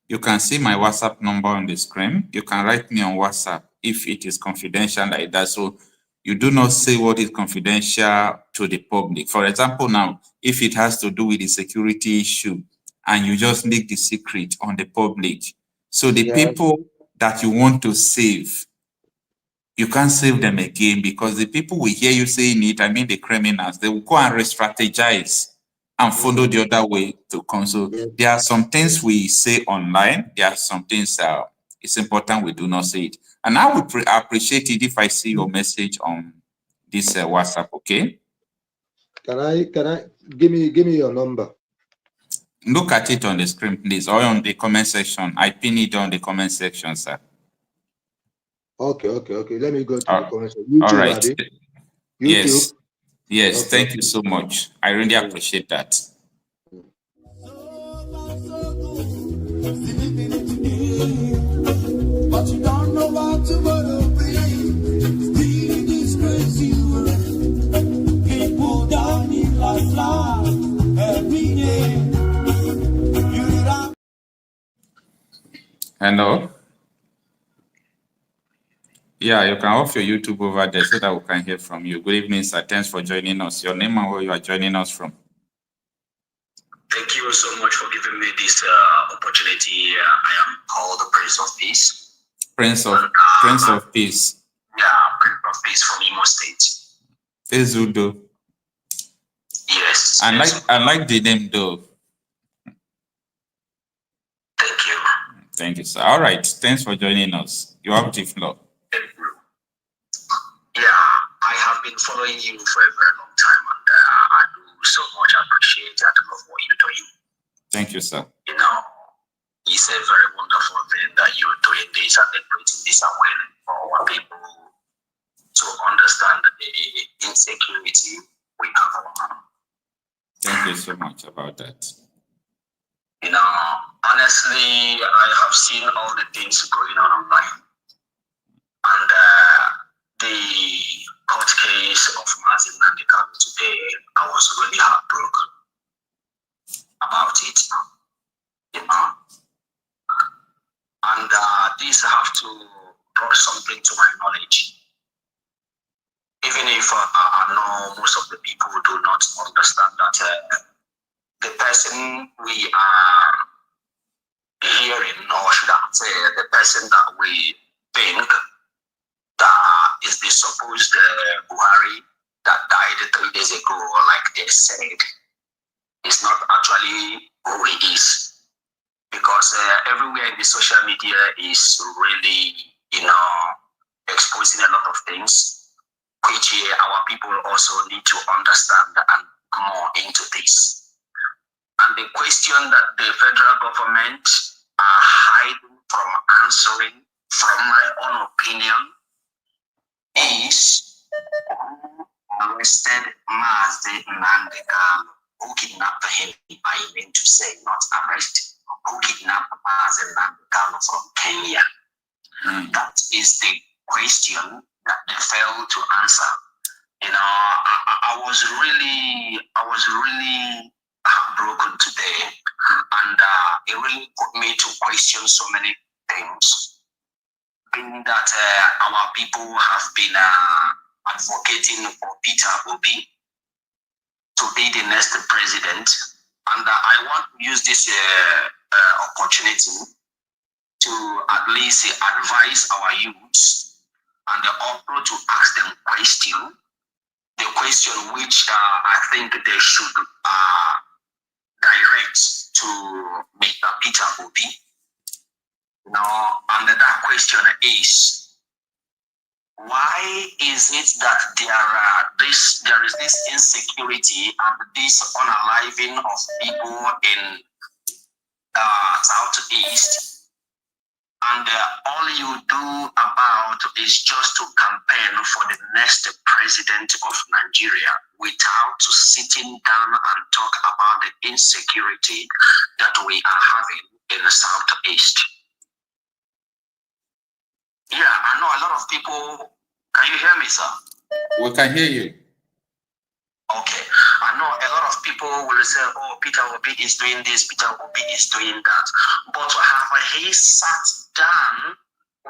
S1: you can see my WhatsApp number on the screen. You can write me on WhatsApp if it is confidential like that. So you do not say what is confidential to the public. For example, now, if it has to do with the security issue and you just leak the secret on the public, so the people that you want to save, you can't save them again, because the people will hear you saying it, I mean the criminals, they will go and re-strategize and follow the other way to come. So there are some things we say online. There are some things it's important we do not say it. And I would appreciate it if I see your message on this WhatsApp, okay?
S10: Can I give me your number?
S1: Look at it on the screen, please, or on the comment section. I pin it on the comment section, sir.
S10: Okay. Let me go to the comment section.
S1: All
S10: YouTube,
S1: right.
S10: Abi.
S1: Yes.
S10: YouTube.
S1: Yes.
S10: Okay.
S1: Thank you so much. I really appreciate that.
S7: But you don't know what tomorrow brings. Still disgrace you. People down in like flies every day.
S1: Hello. Yeah, you can off your YouTube over there so that we can hear from you. Good evening, sir. Thanks for joining us. Your name and where you are joining us from.
S11: Thank you so much for giving me this opportunity. I am called the Prince of Peace.
S1: Prince of Peace.
S11: Yeah, Prince of Peace from Imo State.
S1: Ezudo.
S11: Yes.
S1: I like the name though.
S11: Thank you.
S1: Thank you, sir. All right. Thanks for joining us. You have the floor.
S11: Yeah, I have been following you for a very long time, and I do so much appreciate and love what you're doing.
S1: Thank you, sir.
S11: You know, it's a very wonderful thing that you're doing this and creating this awareness for our people to understand the insecurity we have around.
S1: Thank you so much about that.
S11: You know, honestly, I have seen all the things going on online. And the court case of Nnamdi Kanu today, I was really heartbroken about it. You know, and this have to brought something to my knowledge. Even if I know most of the people do not understand that the person we are hearing, or should I say, the person that we think that is the supposed Buhari that died 3 days ago, like they said, is not actually who he is. Because everywhere in the social media is really, exposing a lot of things, which our people also need to understand and more into this. And the question that the federal government are hiding from answering, from my own opinion, is who arrested Nnamdi Kanu, who kidnapped him, I mean to say, not arrest, who kidnapped Nnamdi Kanu from Kenya. That is the question that they failed to answer. I was really heartbroken today, and it really put me to question so many things. Being that our people have been advocating for Peter Obi to be the next president, and I want to use this opportunity to at least advise our youths and also to ask them the question which I think they should direct to Mr. Peter Obi. And that question is, why is it that there is this insecurity and this unaliving of people in Southeast, and all you do about is just to campaign for the next president of Nigeria without sitting down and talk about the insecurity that we are having in the Southeast? Yeah, I know a lot of people. Can you hear me, sir?
S1: We can hear you.
S11: Okay. I know a lot of people will say, oh, Peter Obi is doing this, Peter Obi is doing that. But have he sat down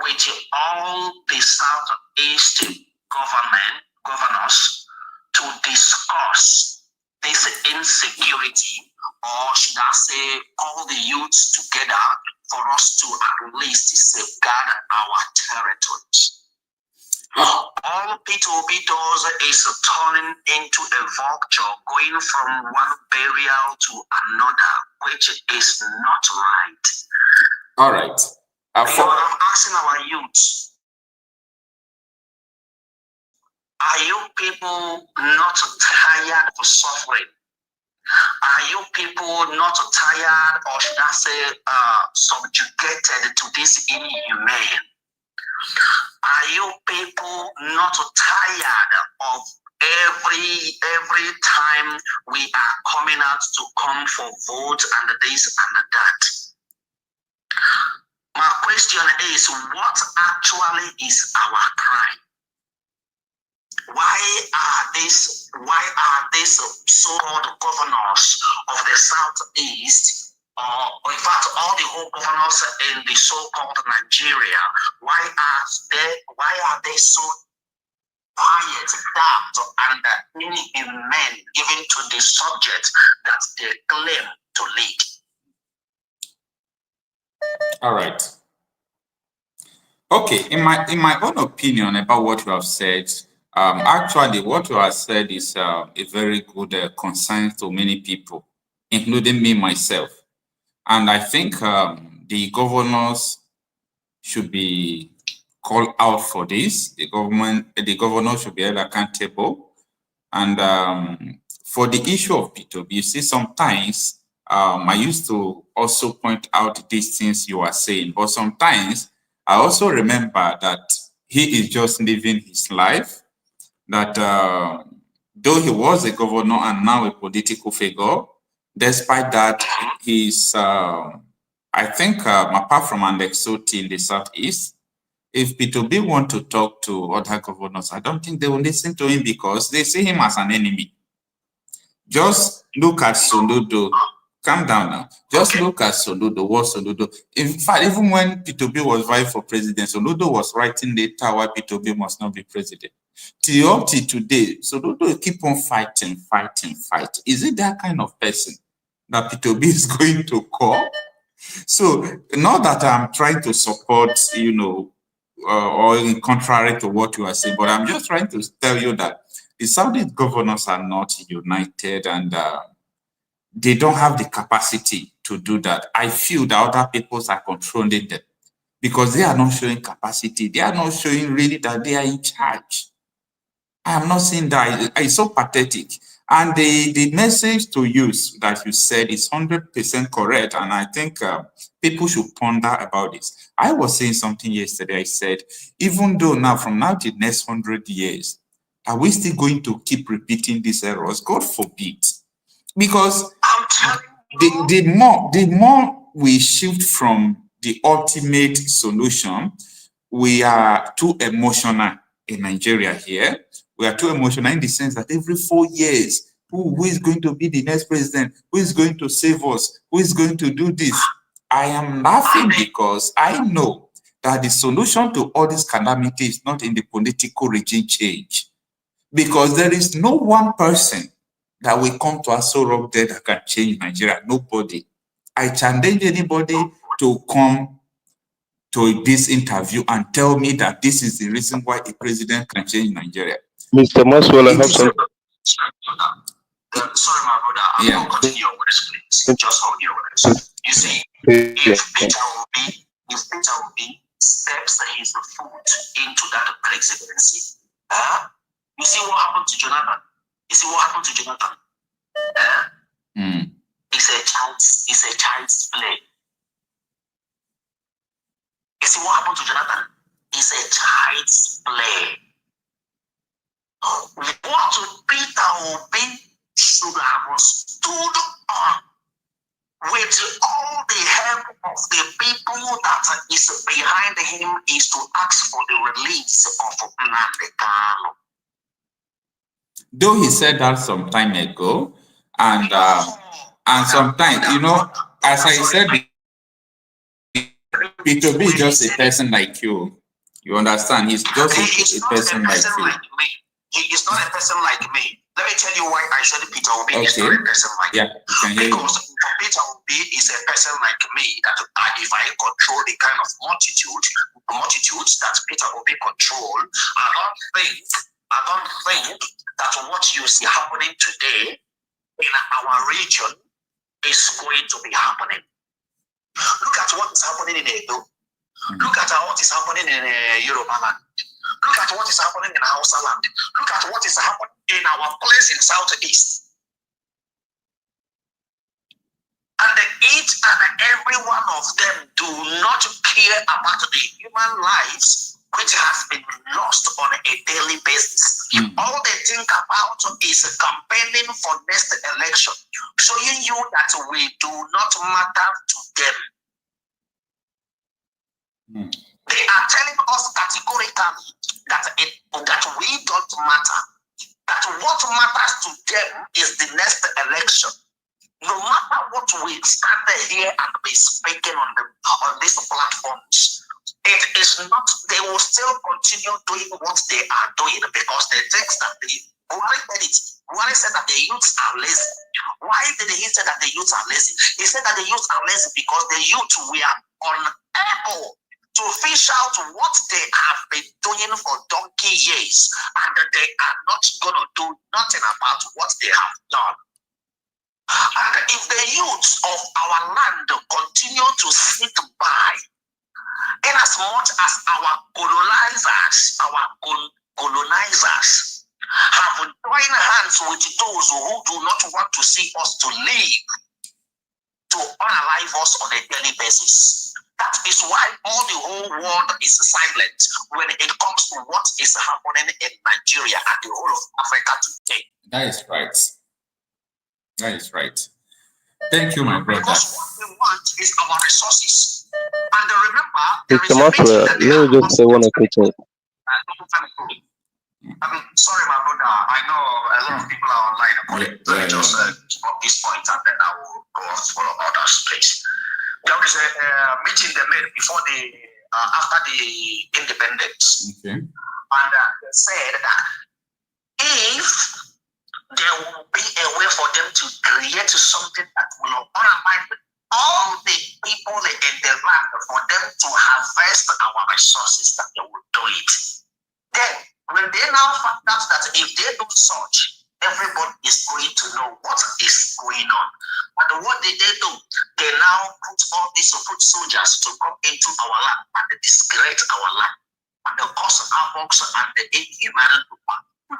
S11: with all the Southeast governors to discuss this insecurity, or should I say, all the youths together for us to at least safeguard our territories? All Peter Obi does is turning into a vulture, going from one burial to another, which is not right.
S1: All right.
S11: I'm asking our youth, are you people not tired of suffering? Are you people not tired, or should I say, subjugated to this inhumane? Are you people not tired of every time we are coming out to come for vote and this and that? My question is, what actually is our crime? Why are these so-called governors of the Southeast, or in fact all the whole governors in the so-called Nigeria, why are they so quiet, doubt, and inhumane even to the subject that they claim to lead?
S1: All right. Okay, in my own opinion about what you have said, actually what you have said is a very good concern to many people, including me myself. And I think the governors should be called out for this. The governor should be held accountable. And for the issue of P2B, you see, sometimes I used to also point out these things you are saying, but sometimes I also remember that he is just living his life, that though he was a governor and now a political figure, despite that, he's, I think, apart from an exotic in the Southeast, if P2B want to talk to other governors, I don't think they will listen to him because they see him as an enemy. Just look at Soludo. Calm down now. Just look at Soludo. What Soludo? In fact, even when P2B was vying for president, Soludo was writing later why P2B must not be president. Till up to today, Soludo keep on fighting. Is it that kind of person that P2B is going to call? So, not that I'm trying to support, you know, or in contrary to what you are saying, but I'm just trying to tell you that the Saudi governors are not united, and they don't have the capacity to do that. I feel that other peoples are controlling them because they are not showing capacity. They are not showing really that they are in charge. I am not saying that. It's so pathetic. And the message to use that you said is 100% correct. And I think people should ponder about this. I was saying something yesterday. I said, even though now, from now to the next 100 years, are we still going to keep repeating these errors? God forbid. Because the more we shift from the ultimate solution, we are too emotional in Nigeria here. We are too emotional in the sense that every 4 years, who is going to be the next president? Who is going to save us? Who is going to do this? I am laughing because I know that the solution to all this calamity is not in the political regime change. Because there is no one person that will come to Aso Rock there that can change Nigeria. Nobody. I challenge anybody to come to this interview and tell me that this is the reason why a president can change Nigeria.
S6: Mr. Maxwell, I have some.
S11: Sorry, my brother. I'm not cutting your words, please. Just hold your words. You see, if Peter Obi steps his foot into that presidency, you see what happened to Jonathan? You see what happened to Jonathan? It's a child's play. You see what happened to Jonathan? It's a child's play. What Peter Obi should have stood on with all the help of the people that is behind him is to ask for the release of Nnamdi Kanu.
S1: Though he said that some time ago, and sometimes, you know, as I said, P2B is just a person like you. You understand? He's just a person like you.
S11: He is not a person like me. Let me tell you why I said Peter Obi is not a person like me. Because Peter Obi is a person like me that if I control the kind of multitudes that Peter Obi control, I don't think that what you see happening today in our region is going to be happening. Look at what is happening in Edo. Look at what is happening in Yoruba land. Look at what is happening in Hausa land. Look at what is happening in our place in Southeast.
S8: And each and every one of them do not care about the human lives which has been lost on a daily basis. All they think about is campaigning for next election, showing you that we do not matter to them. They are telling us categorically that we don't matter. That what matters to them is the next election. No matter what we stand here and be speaking on these platforms, it is not, they will still continue doing what they are doing because they think that Buhari said that the youths are lazy. Why did he say that the youths are lazy? He said that the youths are lazy because the youth were unable to fish out what they have been doing for donkey years, and they are not going to do nothing about what they have done. And if the youths of our land continue to sit by, in as much as our colonizers have joined hands with those who do not want to see us to live, to unalive us on a daily basis. That is why all the whole world is silent when it comes to what is happening in Nigeria and the whole of Africa today.
S1: That is right. That is right. Thank you, my brother.
S8: Because what we want is our resources. And remember, there
S6: Mr.
S8: is a
S6: Maxwell,
S8: meeting that they
S6: let me
S8: have
S6: just say one or two things.
S8: I mean, sorry, my brother. I know a lot of people are online. Let me just keep up this point and then I will go on to follow others, please. There is a meeting they made before after the independence.
S1: Okay.
S8: And they said that if there will be a way for them to create something that will undermine all the people in the land for them to harvest our resources, that they will do it. Then, when they now find out that if they do such, everybody is going to know what is going on. And what did they do? They now put all these foot soldiers to come into our land and disgrace our land and the cause havoc and the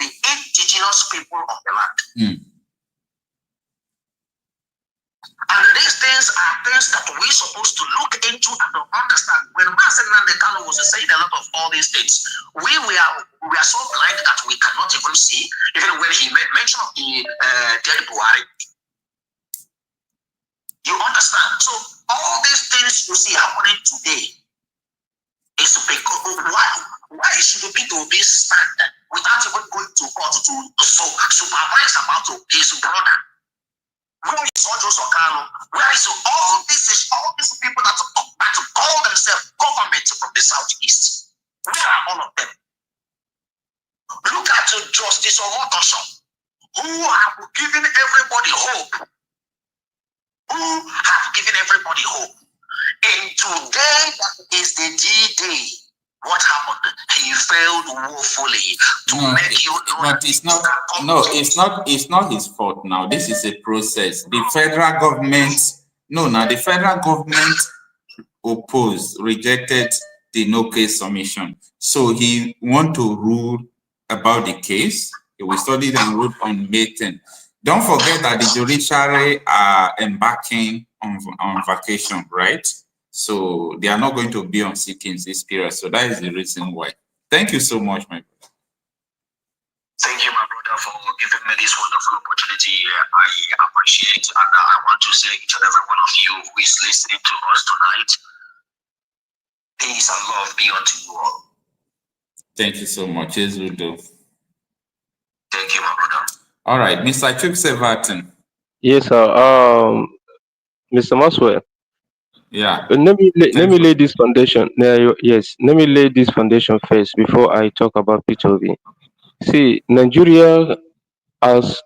S8: indigenous people of the land. And these things are things that we're supposed to look into and to understand. When Nnamdi Kanu was saying a lot of all these things, we are so blind that we cannot even see, even when he made mention of the dead Buhari. You understand? So all these things you see happening today is because why should people be stand without even going to court to supervise about his brother? Where is Ojos Okano? Where is all these people that call themselves government from the southeast? Where are all of them? Look at Justice Omotosho, who have given everybody hope. And today, that is the D-Day. What happened? He failed woefully to make you know.
S1: But it's not. No, it's not. It's not his fault. Now, this is a process. The federal government. The federal government rejected the no case submission. So he want to rule about the case. He will study and rule on May 10th. Don't forget that the judiciary are embarking on vacation, right? So they are not going to be on sittings this period. So that is the reason why. Thank you so much, my brother.
S8: Thank you, my brother, for giving me this wonderful opportunity. I appreciate, and I want to say each and every one of you who is listening to us tonight, peace and love be unto you all.
S1: Thank you so much. Yes, we do.
S8: Thank you, my brother.
S1: All right, Mr. Chuksevatin.
S6: Yes, sir. Mr. Maxwell.
S1: Yeah.
S6: Let me lay this foundation. Yes, let me lay this foundation first before I talk about P2V. See, Nigeria, as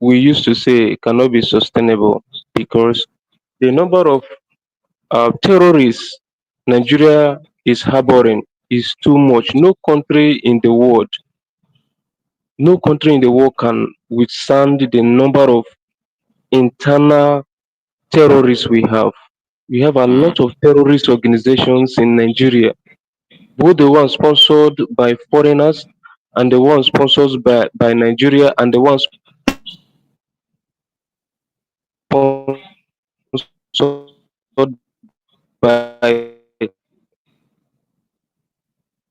S6: we used to say, cannot be sustainable because the number of terrorists Nigeria is harboring is too much. No country in the world can withstand the number of internal terrorists we have. We have a lot of terrorist organizations in Nigeria, both the ones sponsored by foreigners and the ones sponsored by Nigeria and the ones sponsored by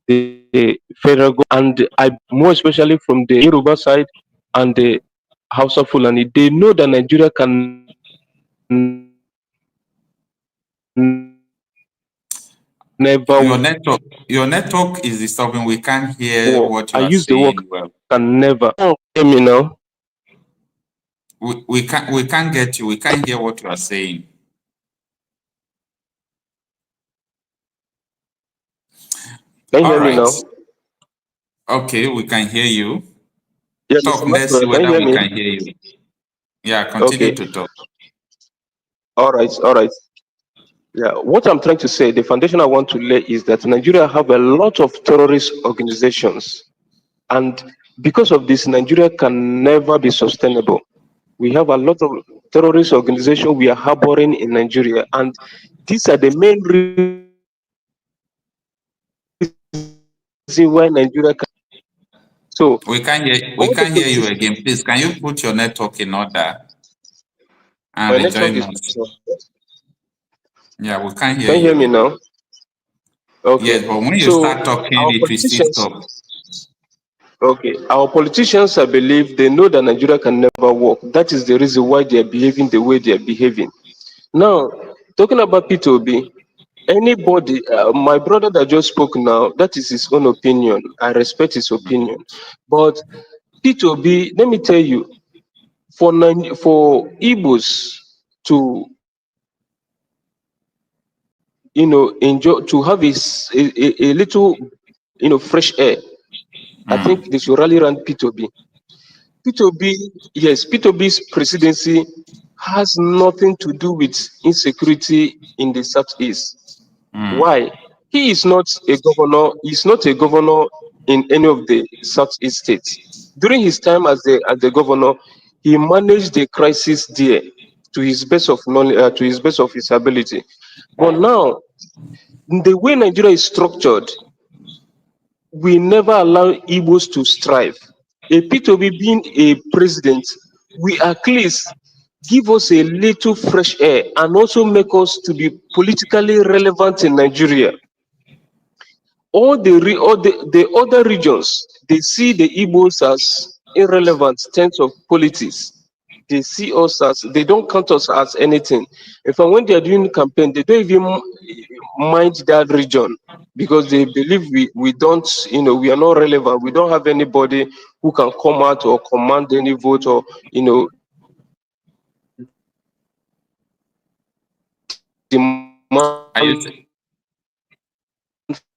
S6: the federal government, and I more especially from the Yoruba side and the Hausa Fulani, they know that Nigeria can never
S1: Your network is disturbing. We can't hear
S6: work.
S1: what you
S6: I
S1: are
S6: use the word
S1: saying well.
S6: can never. Hear me now?
S1: We can't get you. We can't hear what you are saying.
S6: Can you
S1: All
S6: hear me
S1: right.
S6: now?
S1: Okay, we can hear you.
S6: Yeah,
S1: Talk.
S6: Mr.
S1: Let's see
S6: Maxwell, can you
S1: whether
S6: hear
S1: we
S6: me?
S1: can hear you. Yeah, continue
S6: Okay.
S1: to talk.
S6: All right. Yeah, what I'm trying to say, the foundation I want to lay is that Nigeria have a lot of terrorist organizations, and because of this, Nigeria can never be sustainable. We have a lot of terrorist organizations we are harboring in Nigeria, and these are the main reason why Nigeria can. So
S1: We can't
S6: all the
S1: hear you
S6: politicians,
S1: again. Please, can you put your network in order and
S6: my network
S1: rejoin
S6: is.
S1: us? Yeah, we can't hear
S6: Can you
S1: you
S6: hear me
S1: again.
S6: now? Okay.
S1: Yes, but when you
S6: So
S1: start talking,
S6: our
S1: it will still
S6: politicians,
S1: stop.
S6: okay, our politicians, I believe, they know that Nigeria can never work. That is the reason why they are behaving the way they are behaving. Now, talking about P2B, anybody, my brother that just spoke now, that is his own opinion. I respect his opinion. But P2B, let me tell you, for Igbos to, enjoy, to have a little, fresh air, I think they should rally around P2B. P2B, yes, P2B's presidency has nothing to do with insecurity in the Southeast. Why? He is not a governor. He's not a governor in any of the Southeast states. During his time as the governor, he managed the crisis there to his best of knowledge, to his best of his ability. But now, the way Nigeria is structured, we never allow Igbos to strive. A P2B being a president, we at least give us a little fresh air and also make us to be politically relevant in Nigeria. All the other regions, they see the Igbos as irrelevant in terms of politics. They see us as, they don't count us as anything. In fact, when they are doing campaign, they don't even mind that region because they believe we don't, we are not relevant. We don't have anybody who can come out or command any vote or,
S1: Are you?
S6: demand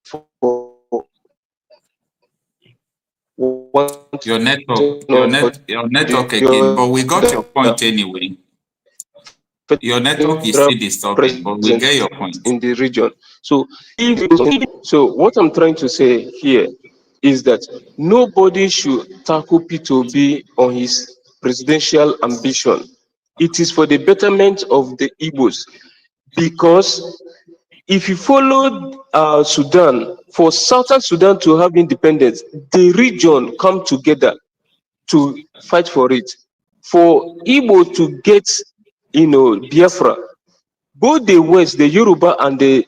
S6: for
S1: Your network,
S6: or
S1: your network again. But we got your
S6: the
S1: point anyway. Your network is
S6: federal
S1: still disturbing, but we get
S6: presence
S1: your point.
S6: in the region. So, what I'm trying to say here is that nobody should tackle P2B on his presidential ambition. It is for the betterment of the Igbos, because if you follow Sudan, for Southern Sudan to have independence, the region come together to fight for it. For Igbo to get, Biafra, both the West, the Yoruba and the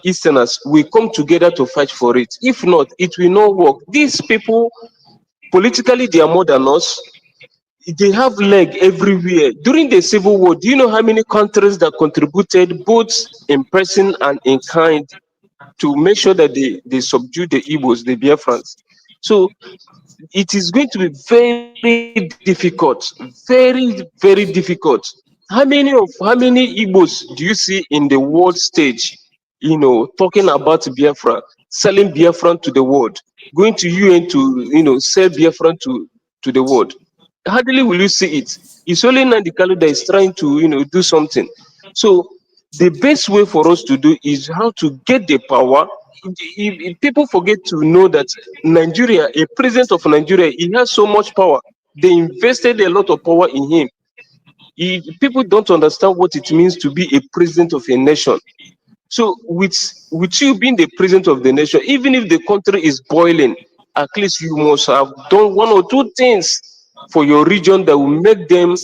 S6: Easterners will come together to fight for it. If not, it will not work. These people, politically, they are more than us. They have leg everywhere. During the Civil War, do you know how many countries that contributed both in person and in kind to make sure that they subdue the Igbos, the Biafrans? So it is going to be very difficult, very difficult. How many Igbos do you see in the world stage, talking about Biafra, selling Biafra to the world, going to UN to, sell Biafra to the world? Hardly will you see it. It's only Nnamdi Kanu that is trying to, do something. So the best way for us to do is how to get the power. If people forget to know that Nigeria, a president of Nigeria, he has so much power. They invested a lot of power in him. People don't understand what it means to be a president of a nation. So with you being the president of the nation, even if the country is boiling, at least you must have done one or two things for your region that will make them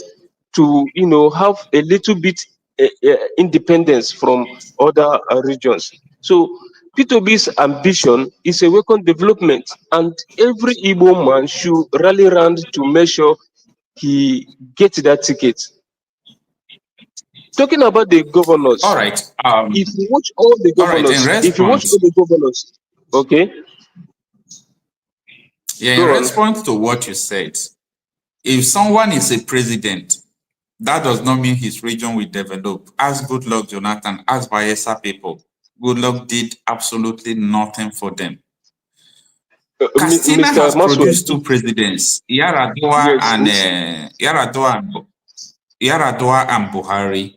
S6: to, have a little bit independence from other regions. So P2B's ambition is a welcome development, and every Igbo man should rally round to make sure he gets that ticket. Talking about the governors,
S1: All right.
S6: if you watch all the
S1: All right. In
S6: governors, okay,
S1: yeah, in
S6: go on.
S1: response to what you said, if someone is a president, that does not mean his region will develop. Ask Goodluck Jonathan, ask Bayelsa people. Goodluck did absolutely nothing for them. Katsina
S6: Mr.
S1: has
S6: Maxwell,
S1: produced two presidents, Yaradua and Buhari.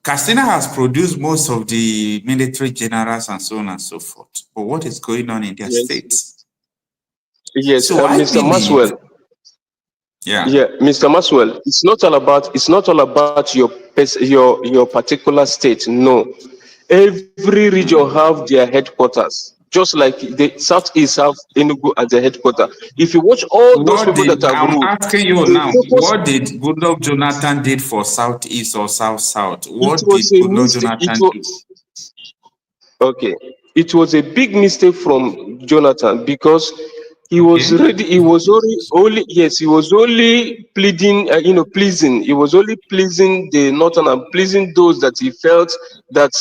S1: Katsina has produced most of the military generals and so on and so forth. But what is going on in their states?
S6: Yes,
S1: so
S6: Mr. Maxwell.
S1: Yeah,
S6: Mr. Maxwell, it's not all about your particular state. No, every region have their headquarters. Just like the Southeast have Enugu as the headquarters. If you watch all those people that have
S1: I'm
S6: ruled,
S1: asking you now, what did Goodluck Jonathan did for Southeast or South? What did Goodluck Jonathan do?
S6: Okay, it was a big mistake from Jonathan because he was ready. He was only pleading, pleasing. He was only pleasing the Northern and pleasing those that he felt that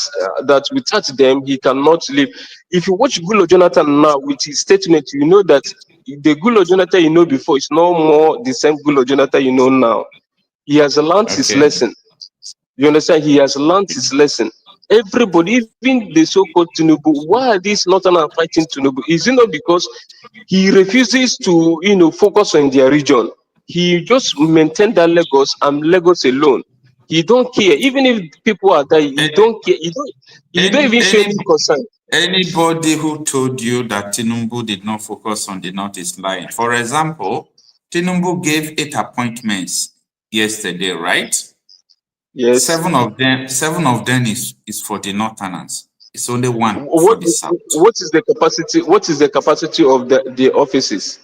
S6: without them he cannot live. If you watch Goodluck Jonathan now with his statement, you know that the Goodluck Jonathan you know before is no more the same Goodluck Jonathan you know now. He has learned his lesson. You understand? He has learned his lesson. Everybody, even the so-called Tinubu, why are these Northerners fighting Tinubu? Is it not because he refuses to, focus on their region? He just maintain that Lagos and Lagos alone. He don't care. Even if people are dying, he don't care. He don't even show any concern.
S1: Anybody who told you that Tinubu did not focus on the North is lying. For example, Tinubu gave 8 appointments yesterday, right?
S6: Yes.
S1: 7 of them is for the Northerners. It's only 1 for the South.
S6: What is the capacity? What is the capacity of the offices?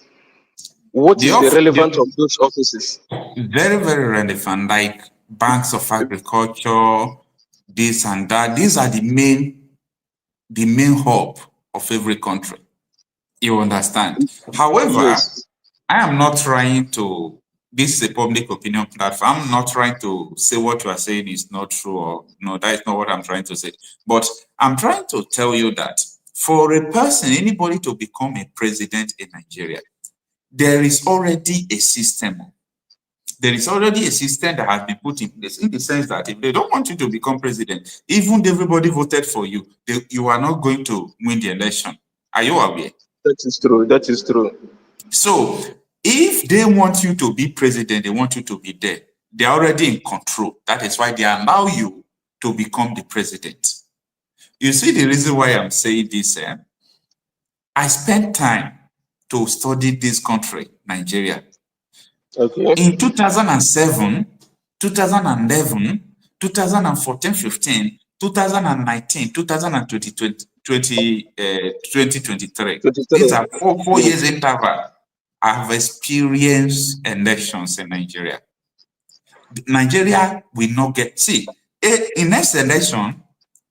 S6: What is the relevance of those offices?
S1: Very, very relevant, like banks of agriculture, this and that. These are the main hub of every country. You understand? However,
S6: yes.
S1: I am not trying to, this is a public opinion platform. I'm not trying to say what you are saying is not true, or no, that is not what I'm trying to say. But I'm trying to tell you that for a person, anybody to become a president in Nigeria, there is already a system. There is already a system that has been put in place, in the sense that if they don't want you to become president, even if everybody voted for you, you are not going to win the election. Are you aware?
S6: That is true. That is true.
S1: So if they want you to be president, they want you to be there. They're already in control. That is why they allow you to become the president. You see the reason why I'm saying this? I spent time to study this country, Nigeria.
S6: Okay.
S1: In 2007, 2011, 2014, 15, 2019, 2023. These are four years interval. I've experienced elections in Nigeria. Nigeria will not get, see, in next election,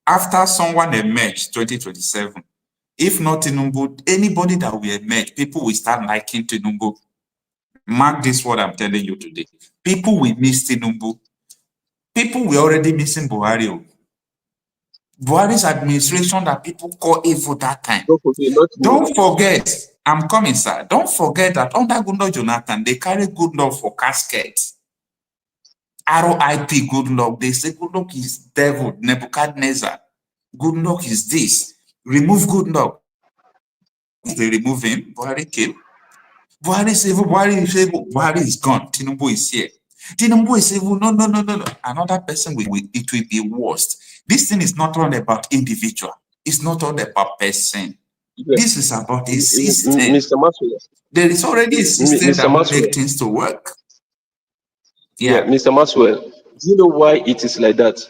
S1: after someone emerged 2027, if not Tinubu, anybody that will emerge, people will start liking Tinubu. Mark this, what I'm telling you today. People will miss Tinubu. People were already missing Buhari. Buhari's administration that people call evil that time. Don't forget, I'm coming, sir. Don't forget that under Goodluck Jonathan, they carry Goodluck for caskets. RIP Goodluck. They say Goodluck is devil, Nebuchadnezzar. Goodluck is this. Remove Goodluck. They remove him. Buhari came. Buhari is evil. Buhari is gone. Tinubu is here. Tinubu is evil. No. Another person it will be worst. This thing is not all about individual. It's not all about person. Yes. This is about a system.
S6: Mr. Maxwell.
S1: There is already a system that will make things to work.
S6: Yeah, Mr. Maxwell, do you know why it is like that?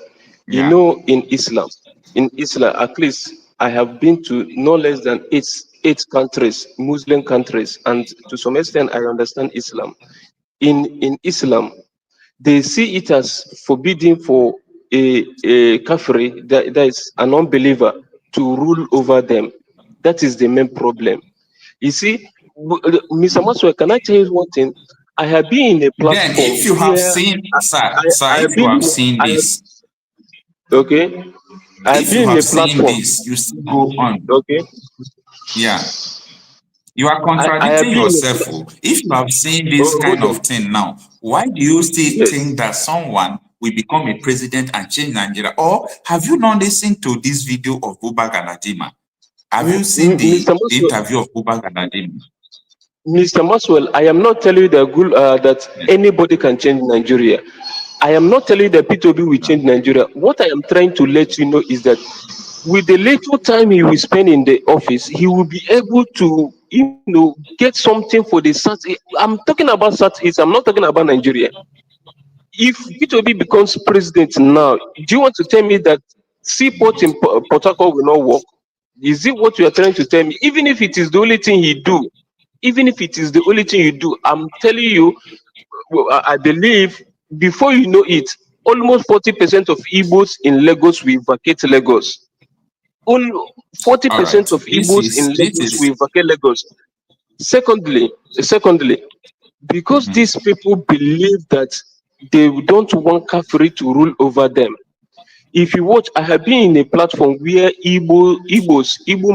S6: Yeah. You know, in Islam, at least I have been to no less than eight countries, Muslim countries, and to some extent I understand Islam. In Islam, They see it as forbidding for a kafiri, that is an unbeliever, to rule over them. That is the main problem. You see, Mr. Maxwell, can I tell you one thing? I have been in a
S1: Then,
S6: platform
S1: if you have
S6: where
S1: seen, sir,
S6: I have
S1: if you
S6: been
S1: have
S6: in,
S1: seen
S6: I have,
S1: this,
S6: okay, I have
S1: if you
S6: been in
S1: have
S6: a
S1: seen
S6: platform,
S1: this, you still go on.
S6: okay,
S1: Yeah. You are
S6: I have
S1: contradicting
S6: been in
S1: yourself. If you have seen this
S6: hold
S1: kind of
S6: on,
S1: thing now, why do you still
S6: yes,
S1: think that someone will become a president and change Nigeria? Or have you not listened to this video of Buba Galadima? Have you seen
S6: Mr.
S1: the
S6: Maxwell,
S1: interview of Buba Galadima?
S6: Mr. Maxwell, I am not telling you that anybody can change Nigeria. I am not telling you that P2B will change Nigeria. What I am trying to let you know is that with the little time he will spend in the office, he will be able to, get something for the South. I'm talking about Southeast. I'm not talking about Nigeria. If P2B becomes president now, do you want to tell me that seaport in Port Harcourt will not work? Is it what you are trying to tell me? Even if it is the only thing he do, even if it is the only thing you do, I'm telling you, I believe before you know it, almost 40% of Igbos in Lagos will vacate Lagos. Only
S1: All right.
S6: 40% of Igbos in
S1: This
S6: Lagos
S1: is
S6: will vacate Lagos. Secondly, because these people believe that they don't want Kafiri to rule over them. If you watch, I have been in a platform where Igbo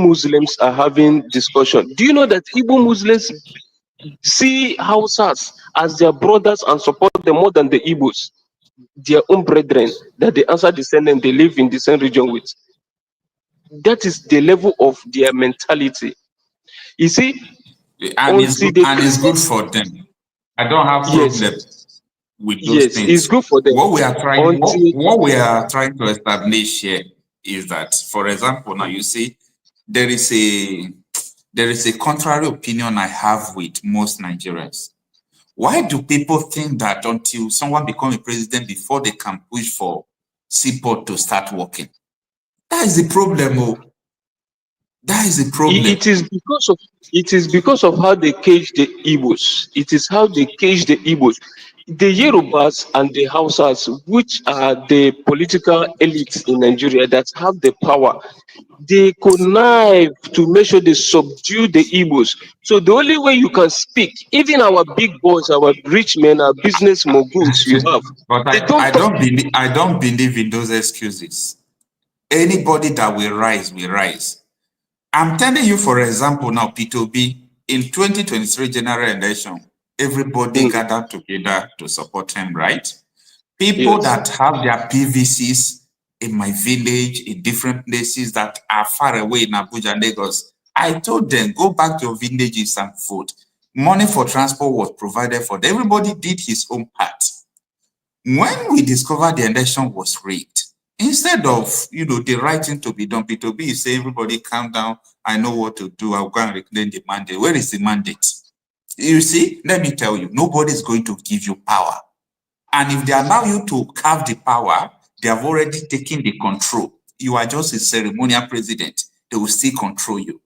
S6: Muslims are having discussion. Do you know that Igbo Muslims see Hausas as their brothers and support them more than the Igbos, their own brethren, that they answer the same name, they live in the same region with? That is the level of their mentality. You see,
S1: and
S6: until they
S1: it's good
S6: create,
S1: for them. I don't have
S6: yes,
S1: problem with those
S6: yes, it's
S1: things.
S6: good for them.
S1: What we
S6: Until,
S1: are trying to establish here is that, for example, now you see there is a contrary opinion I have with most Nigerians. Why do people think that until someone becomes a president before they can push for seaport to start working? That is the problem. Oh. That is the problem.
S6: it is because of how they cage the Igbos. It is how they cage the Igbos. The Yorubas and the Hausas, which are the political elites in Nigeria that have the power, they connive to make sure they subdue the Igbos. So the only way you can speak, even our big boys, our rich men, our business moguls you have,
S1: But
S6: they don't talk.
S1: I don't believe in those excuses. Anybody that will rise, will rise. I'm telling you, for example, now, P2B, in 2023 general election, everybody gathered together to support him, right? People
S6: Yes.
S1: that have their PVCs in my village, in different places that are far away in Abuja, Lagos, I told them, go back to your villages and vote. Money for transport was provided for them. Everybody did his own part. When we discovered the election was rigged, instead of, the right thing to be done, P2B is saying, everybody calm down, I know what to do, I'll go and reclaim the mandate. Where is the mandate? You see, let me tell you, nobody is going to give you power. And if they allow you to have the power, they have already taken the control. You are just a ceremonial president. They will still control you.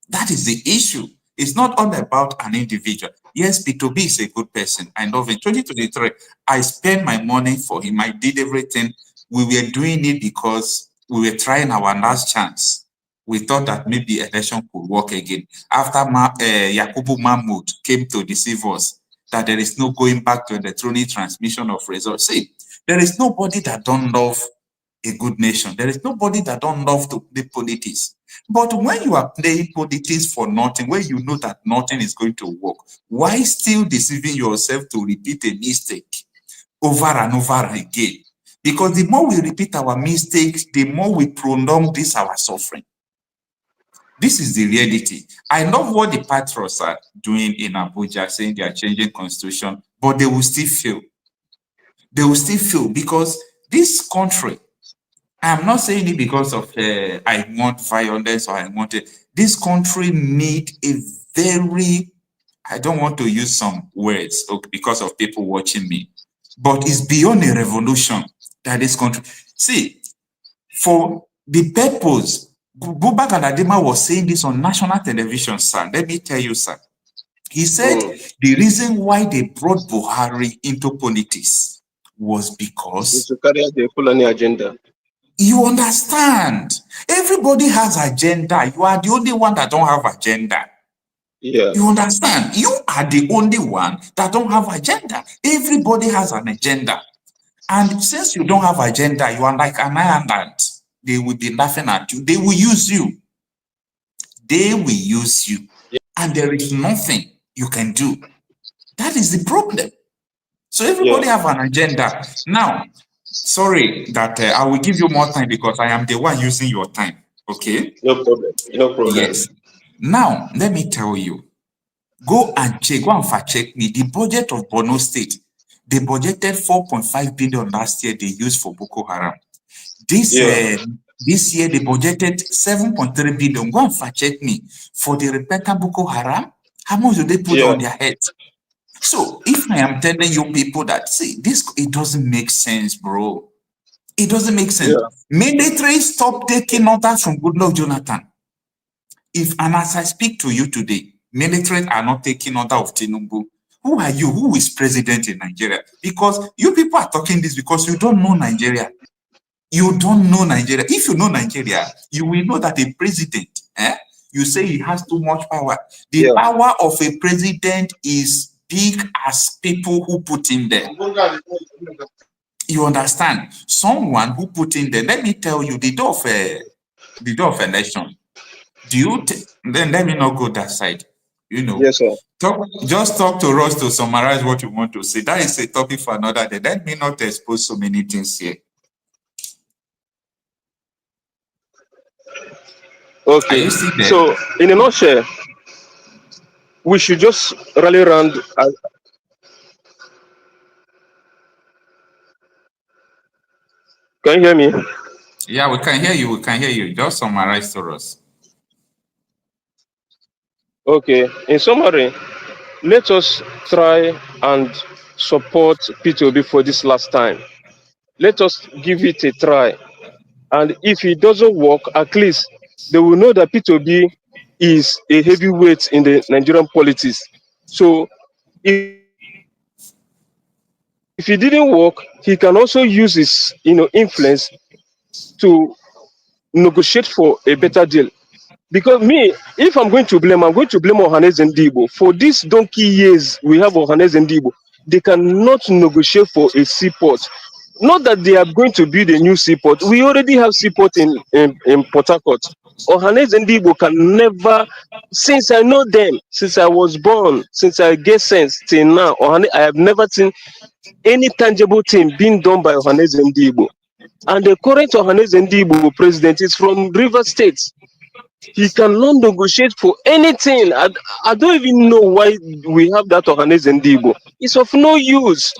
S1: That is the issue. It's not all about an individual. Yes, P2B is a good person. I love him. 2023, I spent my money for him. I did everything. We were doing it because we were trying our last chance. We thought that maybe election could work again. After Yakubu Mahmoud came to deceive us, that there is no going back to electronic transmission of results. See, there is nobody that don't love a good nation. There is nobody that don't love to play politics. But when you are playing politics for nothing, when you know that nothing is going to work, why still deceiving yourself to repeat a mistake over and over again? Because the more we repeat our mistakes, the more we prolong this our suffering. This is the reality. I love what the patrons are doing in Abuja, saying they are changing constitution, but they will still fail. They will still fail because this country, I'm not saying it because of I want violence or I want it. This country need a very, I don't want to use some words because of people watching me, but it's beyond a revolution that this country. See, for the purpose, Buba Galadima was saying this on national television, sir. Let me tell you, sir. He said the reason why they brought Buhari into politics was because
S6: to carry out the Fulani agenda.
S1: You understand? Everybody has agenda. You are the only one that don't have agenda.
S6: Yeah.
S1: You understand? You are the only one that don't have agenda. Everybody has an agenda. And since you don't have agenda, you are like an island. They will be laughing at you. They will use you. They will use you. And there is nothing you can do. That is the problem. So everybody have an agenda. Now, sorry that I will give you more time because I am the one using your time. Okay?
S6: No problem. No problem.
S1: Yes. Now, let me tell you. Go and fact check me. The budget of Borno State, they budgeted 4.5 billion last year they used for Boko Haram. This year they budgeted 7.3 billion. Go and fact check me. For the repentant Boko Haram, how much do they put on their heads? So if I am telling you people that, see, this, it doesn't make sense, bro. It doesn't make sense. Military stop taking orders from Goodluck Jonathan. And as I speak to you today, military are not taking order of Tinubu. Who are you? Who is president in Nigeria? Because you people are talking this because you don't know Nigeria. You don't know Nigeria. If you know Nigeria, you will know that a president, you say he has too much power. The power of a president is big as people who put him there. You understand? Someone who put in there, let me tell you, the door of election. Then let me not go that side. You know,
S6: yes, sir.
S1: Just talk to us to summarize what you want to say. That is a topic for another day. Let me not expose so many things here.
S6: Okay. So, in a nutshell, we should just rally around. Can you hear me?
S1: Yeah, we can hear you. We can hear you. Just summarize to us.
S6: Okay. In summary, let us try and support P2B for this last time. Let us give it a try. And if it doesn't work, at least they will know that P2B is a heavyweight in the Nigerian politics. So if it didn't work, he can also use his influence to negotiate for a better deal. Because me, if I'm going to blame Ohanes and Debo. For these donkey years we have Ohanes and Debo, they cannot negotiate for a seaport. Not that they are going to build a new seaport. We already have seaport in Port Harcourt. Ohanes and Debo can never, since I know them, since I was born, since I get sense till now, I have never seen any tangible thing being done by Ohanes and Debo. And the current Ohanes and Debo president is from Rivers State. He cannot negotiate for anything. I don't even know why we have that Ohanes and Debo. It's of no use.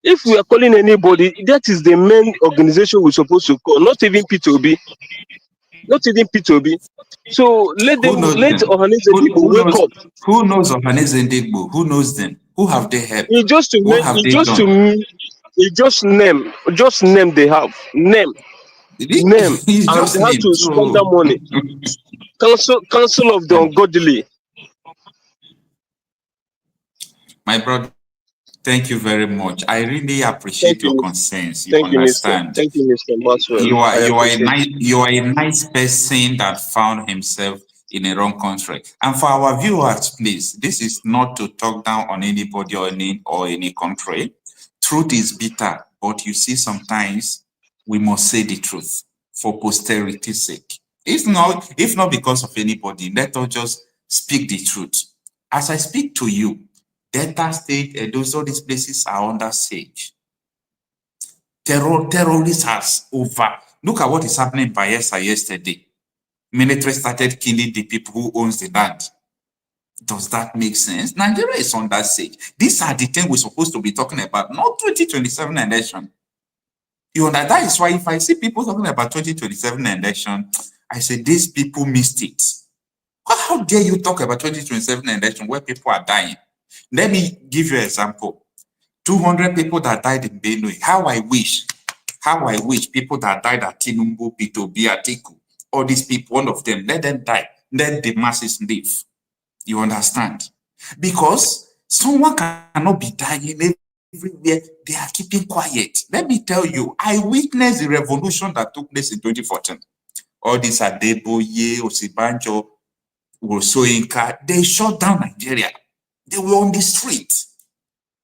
S6: If we are calling anybody, that is the main organization we're supposed to call, not even P2B. Not even P2B. So let Ohanes and Debo wake up.
S1: Who knows Ohanes and Debo? Who knows them? Who have they helped?
S6: He just name they have. Name. And they have to squander money. Council of the ungodly.
S1: My brother, thank you very much. I really appreciate your concerns.
S6: Thank you, understand. Thank you, Mr. Maxwell.
S1: You are a nice person that found himself in a wrong country. And for our viewers, please, this is not to talk down on anybody or any country. Truth is bitter, but you see, sometimes we must say the truth for posterity's sake. If not because of anybody, let us just speak the truth. As I speak to you, Delta State, all these places are under siege. Terrorists has over. Look at what is happening in Bayelsa yesterday. Military started killing the people who owns the land. Does that make sense? Nigeria is under siege. These are the things we're supposed to be talking about, not 2027 election. You know, that is why if I see people talking about 2027 election, I say these people missed it. How dare you talk about 2027 election where people are dying? Let me give you an example. 200 people that died in Benue. How I wish people that died at Tinubu, P2B, Atiku, all these people, one of them, let them die. Let the masses live. You understand? Because someone cannot be dying everywhere, they are keeping quiet. Let me tell you, I witnessed the revolution that took place in 2014. All these Adegboyega, Osibanjo, Soyinka, they shut down Nigeria. They were on the street.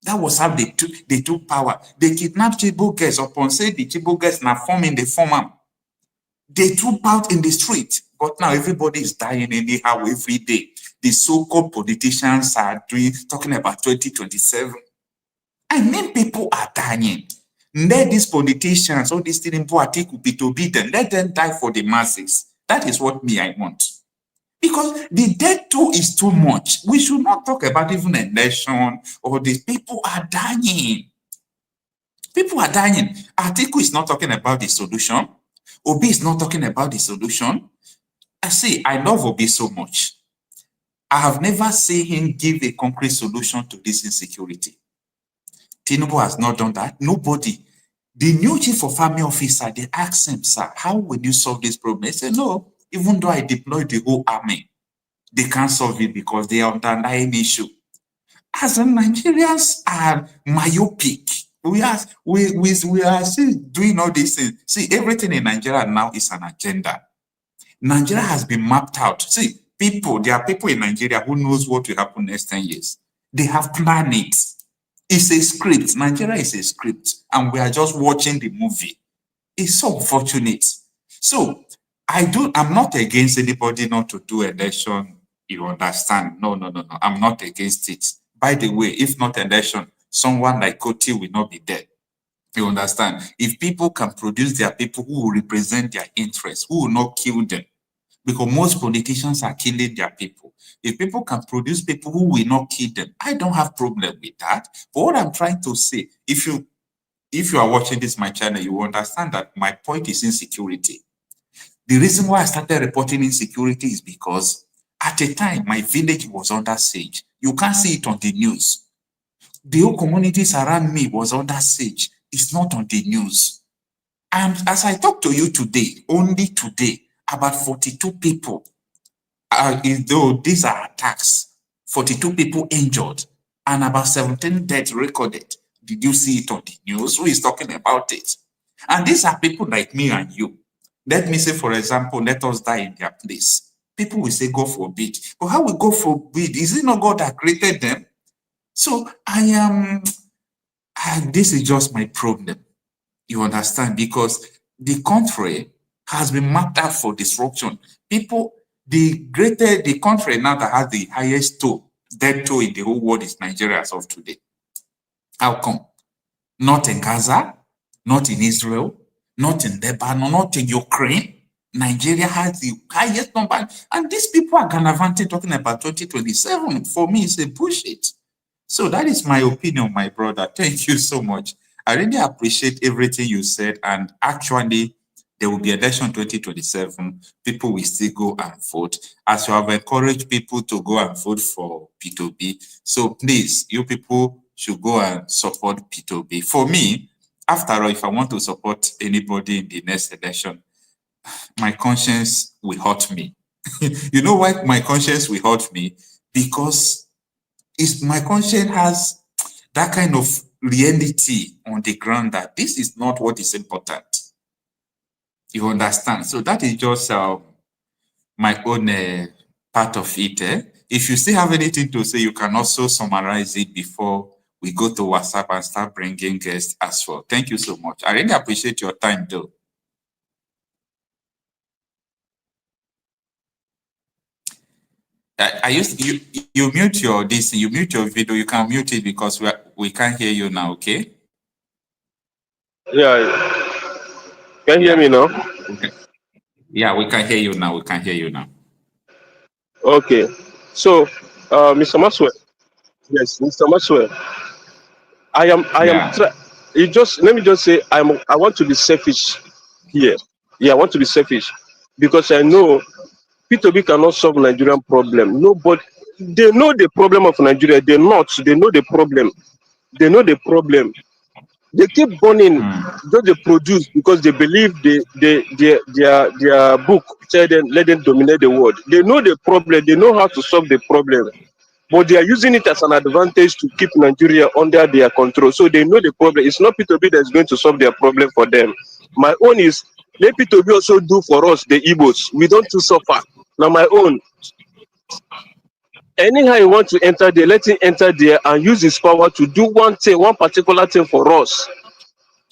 S1: That was how they took power. They kidnapped Chibok girls upon saying the Chibok girls now forming the former. They took out in the street. But now everybody is dying anyhow every day. The so-called politicians are talking about 2027. I mean, people are dying. Let these politicians, all these things, let them die for the masses. That is what I want. Because the death toll is too much. We should not talk about even an election or these people are dying. People are dying. Atiku is not talking about the solution. Obi is not talking about the solution. I love Obi so much. I have never seen him give a concrete solution to this insecurity. Tinubu has not done that. Nobody. The new chief of army officer, they asked him, sir, how will you solve this problem? He said, no, even though I deployed the whole army, they can't solve it because they are underlying issue. As Nigerians are myopic, we are still doing all these things. See, everything in Nigeria now is an agenda. Nigeria has been mapped out. See, there are people in Nigeria who knows what will happen next 10 years. They have planned it. It's a script. Nigeria is a script, and we are just watching the movie. It's so unfortunate. So I'm not against anybody not to do election. You understand? No. I'm not against it. By the way, if not election, someone like Koti will not be there. You understand? If people can produce their people who will represent their interests, who will not kill them, because most politicians are killing their people. If people can produce people who will not kill them, I don't have problem with that. But what I'm trying to say, if you are watching this my channel, you understand that my point is insecurity. The reason why I started reporting insecurity is because at a time my village was under siege. You can't see it on the news. The whole communities around me was under siege. It's not on the news. And as I talk to you today, only today, about 42 people, though these are attacks, 42 people injured, and about 17 deaths recorded. Did you see it on the news? Who is talking about it? And these are people like me and you. Let me say, for example, let us die in their place. People will say, God forbid. But how will God forbid? Is it not God that created them? So this is just my problem. You understand? Because the country has been mapped out for disruption. The country now that has the highest death toll in the whole world is Nigeria as of today. How come? Not in Gaza, not in Israel, not in Lebanon, not in Ukraine. Nigeria has the highest number. And these people are gallivanting talking about 2027. For me, it's a bullshit. So that is my opinion, my brother. Thank you so much. I really appreciate everything you said. And actually, there will be election 2027. People will still go and vote. As you have encouraged people to go and vote for P2B. So please, you people should go and support P2B. For me, after all, if I want to support anybody in the next election, my conscience will hurt me. You know why my conscience will hurt me? Because my conscience has that kind of reality on the ground that this is not what is important. You understand? So that is just my own part of it. If you still have anything to say, you can also summarize it before we go to WhatsApp and start bringing guests as well. Thank you so much. I really appreciate your time, though. You mute your you mute your video. You can mute it because we can't hear you now. Okay.
S6: Yeah. Can you hear me now?
S1: Okay. Yeah, we can hear you now. We can hear you now.
S6: Okay. So, Mr. Maxwell. Yes, Mr. Maxwell. Let me just say I want to be selfish here. Yeah, I want to be selfish because I know P2B cannot solve Nigerian problem. Nobody, they know the problem of Nigeria. They know the problem. They know the problem. They keep burning what they produce because they believe their book let them dominate the world. They know the problem. They know how to solve the problem. but they are using it as an advantage to keep Nigeria under their control. So they know the problem. It's not P2B that's going to solve their problem for them. My own is, let P2B also do for us, the Igbos. We don't too suffer. Now my own, anyhow you want to enter there, let him enter there and use his power to do one thing, one particular thing for us.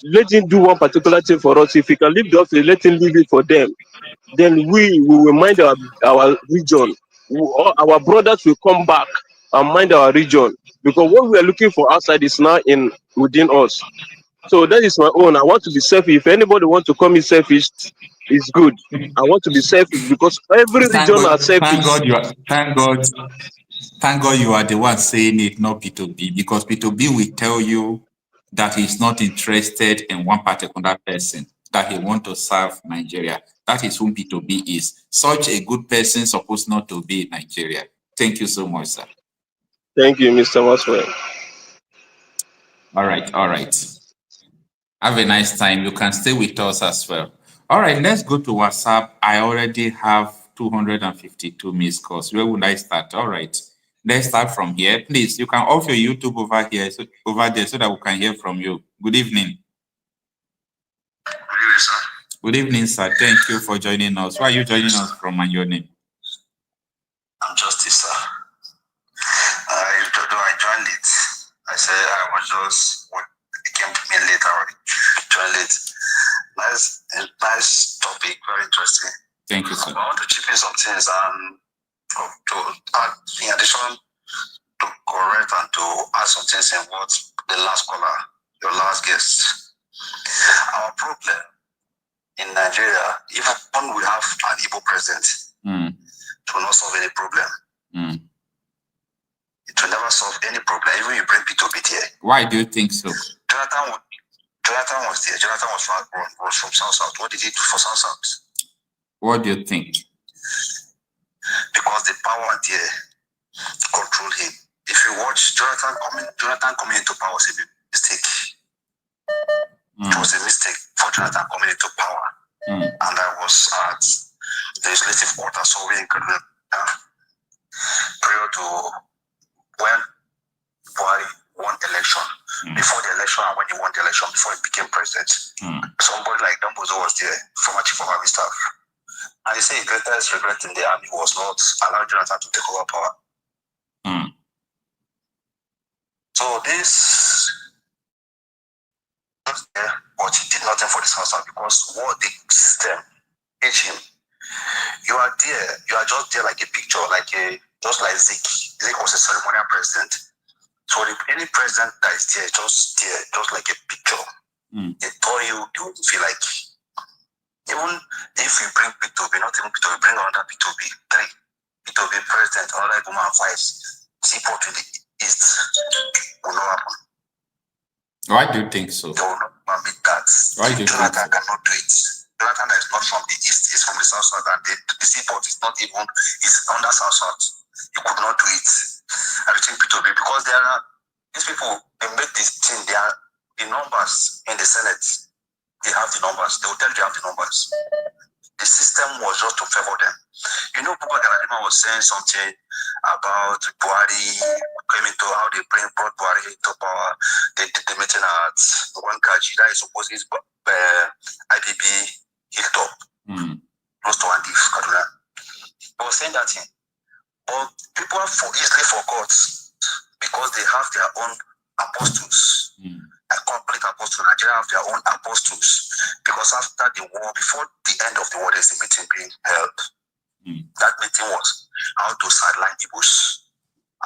S6: Let him do one particular thing for us. If he can leave the office, let him leave it for them. Then we will mind our region. Our brothers will come back and mind our region, because what we are looking for outside is now within us. So that is my own. I want to be selfish. If anybody wants to call me selfish, it's good. I want to be selfish because every region are selfish.
S1: Thank God you are the one saying it, not P2B, because P2B will tell you that he's not interested in one particular person, that he wants to serve Nigeria. That is whom P2B is. Such a good person supposed not to be in Nigeria. Thank you so much, sir.
S6: Thank you, Mr. Maxwell.
S1: All right, all right. Have a nice time. You can stay with us as well. All right, let's go to WhatsApp. I already have 252 missed calls. Where would I start? All right. Let's start from here. Please, you can off your YouTube over here, over there, so that we can hear from you. Good evening.
S9: Good evening, sir.
S1: Good evening, sir. Thank you for joining us. Where are you joining us from and your name?
S9: I'm Justice, sir. Though I joined it, I said I was just, it came to me later already. Joined it. Nice topic, very interesting.
S1: Thank you, sir.
S9: I want to chip in some things and to add, in addition to correct and to add some things in what the last caller, your last guest. Our problem in Nigeria, even when we have an Igbo president, it will not solve any problem. It will never solve any problem, even you bring P2B here.
S1: Why do you think so?
S9: Jonathan was there. Jonathan was from South. What did he do for South?
S1: What do you think?
S9: Because the power there control him. If you watch Jonathan coming into power was a mistake. It was a mistake for Jonathan coming into power. And I was at the legislative quarter surveying prior to when Buhari won election. Before the election and when he won the election, before he became president. Somebody like Dambozo was there, former chief of army staff. And he said his greatest regret in the army was not allowing Jonathan to take over power. So this was there, but he did nothing for the South because what the system aged him. You are there, you are just there like a picture, just like Zeke. Zeke was a ceremonial president. So any president that is there, just like a picture. They told you don't feel like, even if you bring P2B, not even P2B, bring another P2B, 3 P2B president, another woman vice, seaport in the east, will not happen.
S1: Why do you think so?
S9: They will not permit that.
S1: Why do you think so?
S9: Cannot do it. Jonathan is not from the east, he's from the south, and the seaport is not even, it's under south. You could not do it. I think P2B, because these people, they make this thing, they are the numbers in the Senate. They have the numbers. They will tell you they have the numbers. The system was just to favor them. You know, Buba Galadima was saying something about Buhari came into how they brought Buhari to power. They did the meeting at Wankaji. That is opposite IPOB Hilltop, close to Andif, Kaduna. They were saying that thing. But people easily forgot because they have their own apostles. A complete apostle. Nigeria have their own apostles. Because after the war, before the end of the war, there's a meeting being held. That meeting was how to sideline Igbos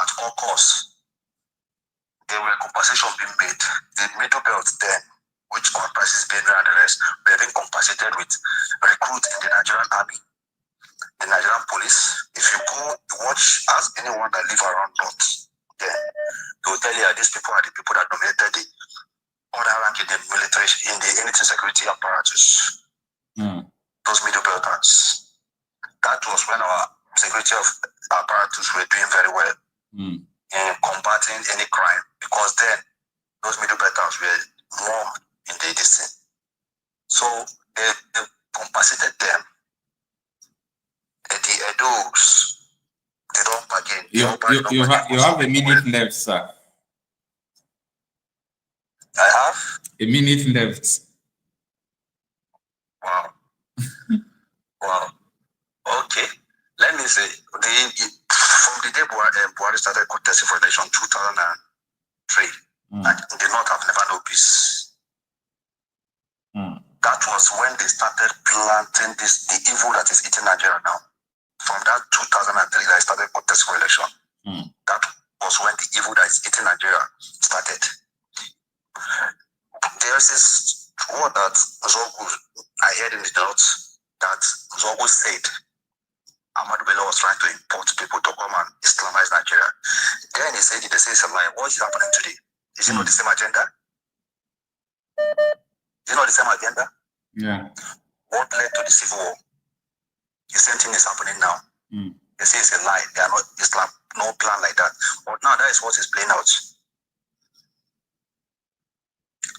S9: at all costs. There were compensation being made. The middle belt then, which comprises Benue and the rest, were being compensated with recruits in the Nigerian army, the Nigerian police. If you go watch, ask anyone that live around North, then they will tell you that these people are the people that dominated the other rank in the military, in the security apparatus. Those middle belters. That was when our security apparatus were doing very well in combating any crime, because then those middle belters were more in the distance. So they compensated them. The Edos They don't bargain.
S1: You have a minute left, sir.
S9: I have
S1: a minute left.
S9: Wow. Wow. Okay. Let me say, from the day Buhari started contesting for election 2003, the North have never known peace. That was when they started planting the evil that is eating Nigeria now. From that 2003 that I started contesting for election, that was when the evil that is eating Nigeria started. There is this word that Zogu, I heard in the notes, that Zogu said Ahmadu Bello was trying to import people to come and Islamize Nigeria. Then he said, it's a lie. What is happening today? Is it not the same agenda? Is it not the same agenda?
S1: Yeah.
S9: What led to the civil war? The same thing is happening now. They say it's a lie. They are not Islam, no plan like that. But now that is what is playing out.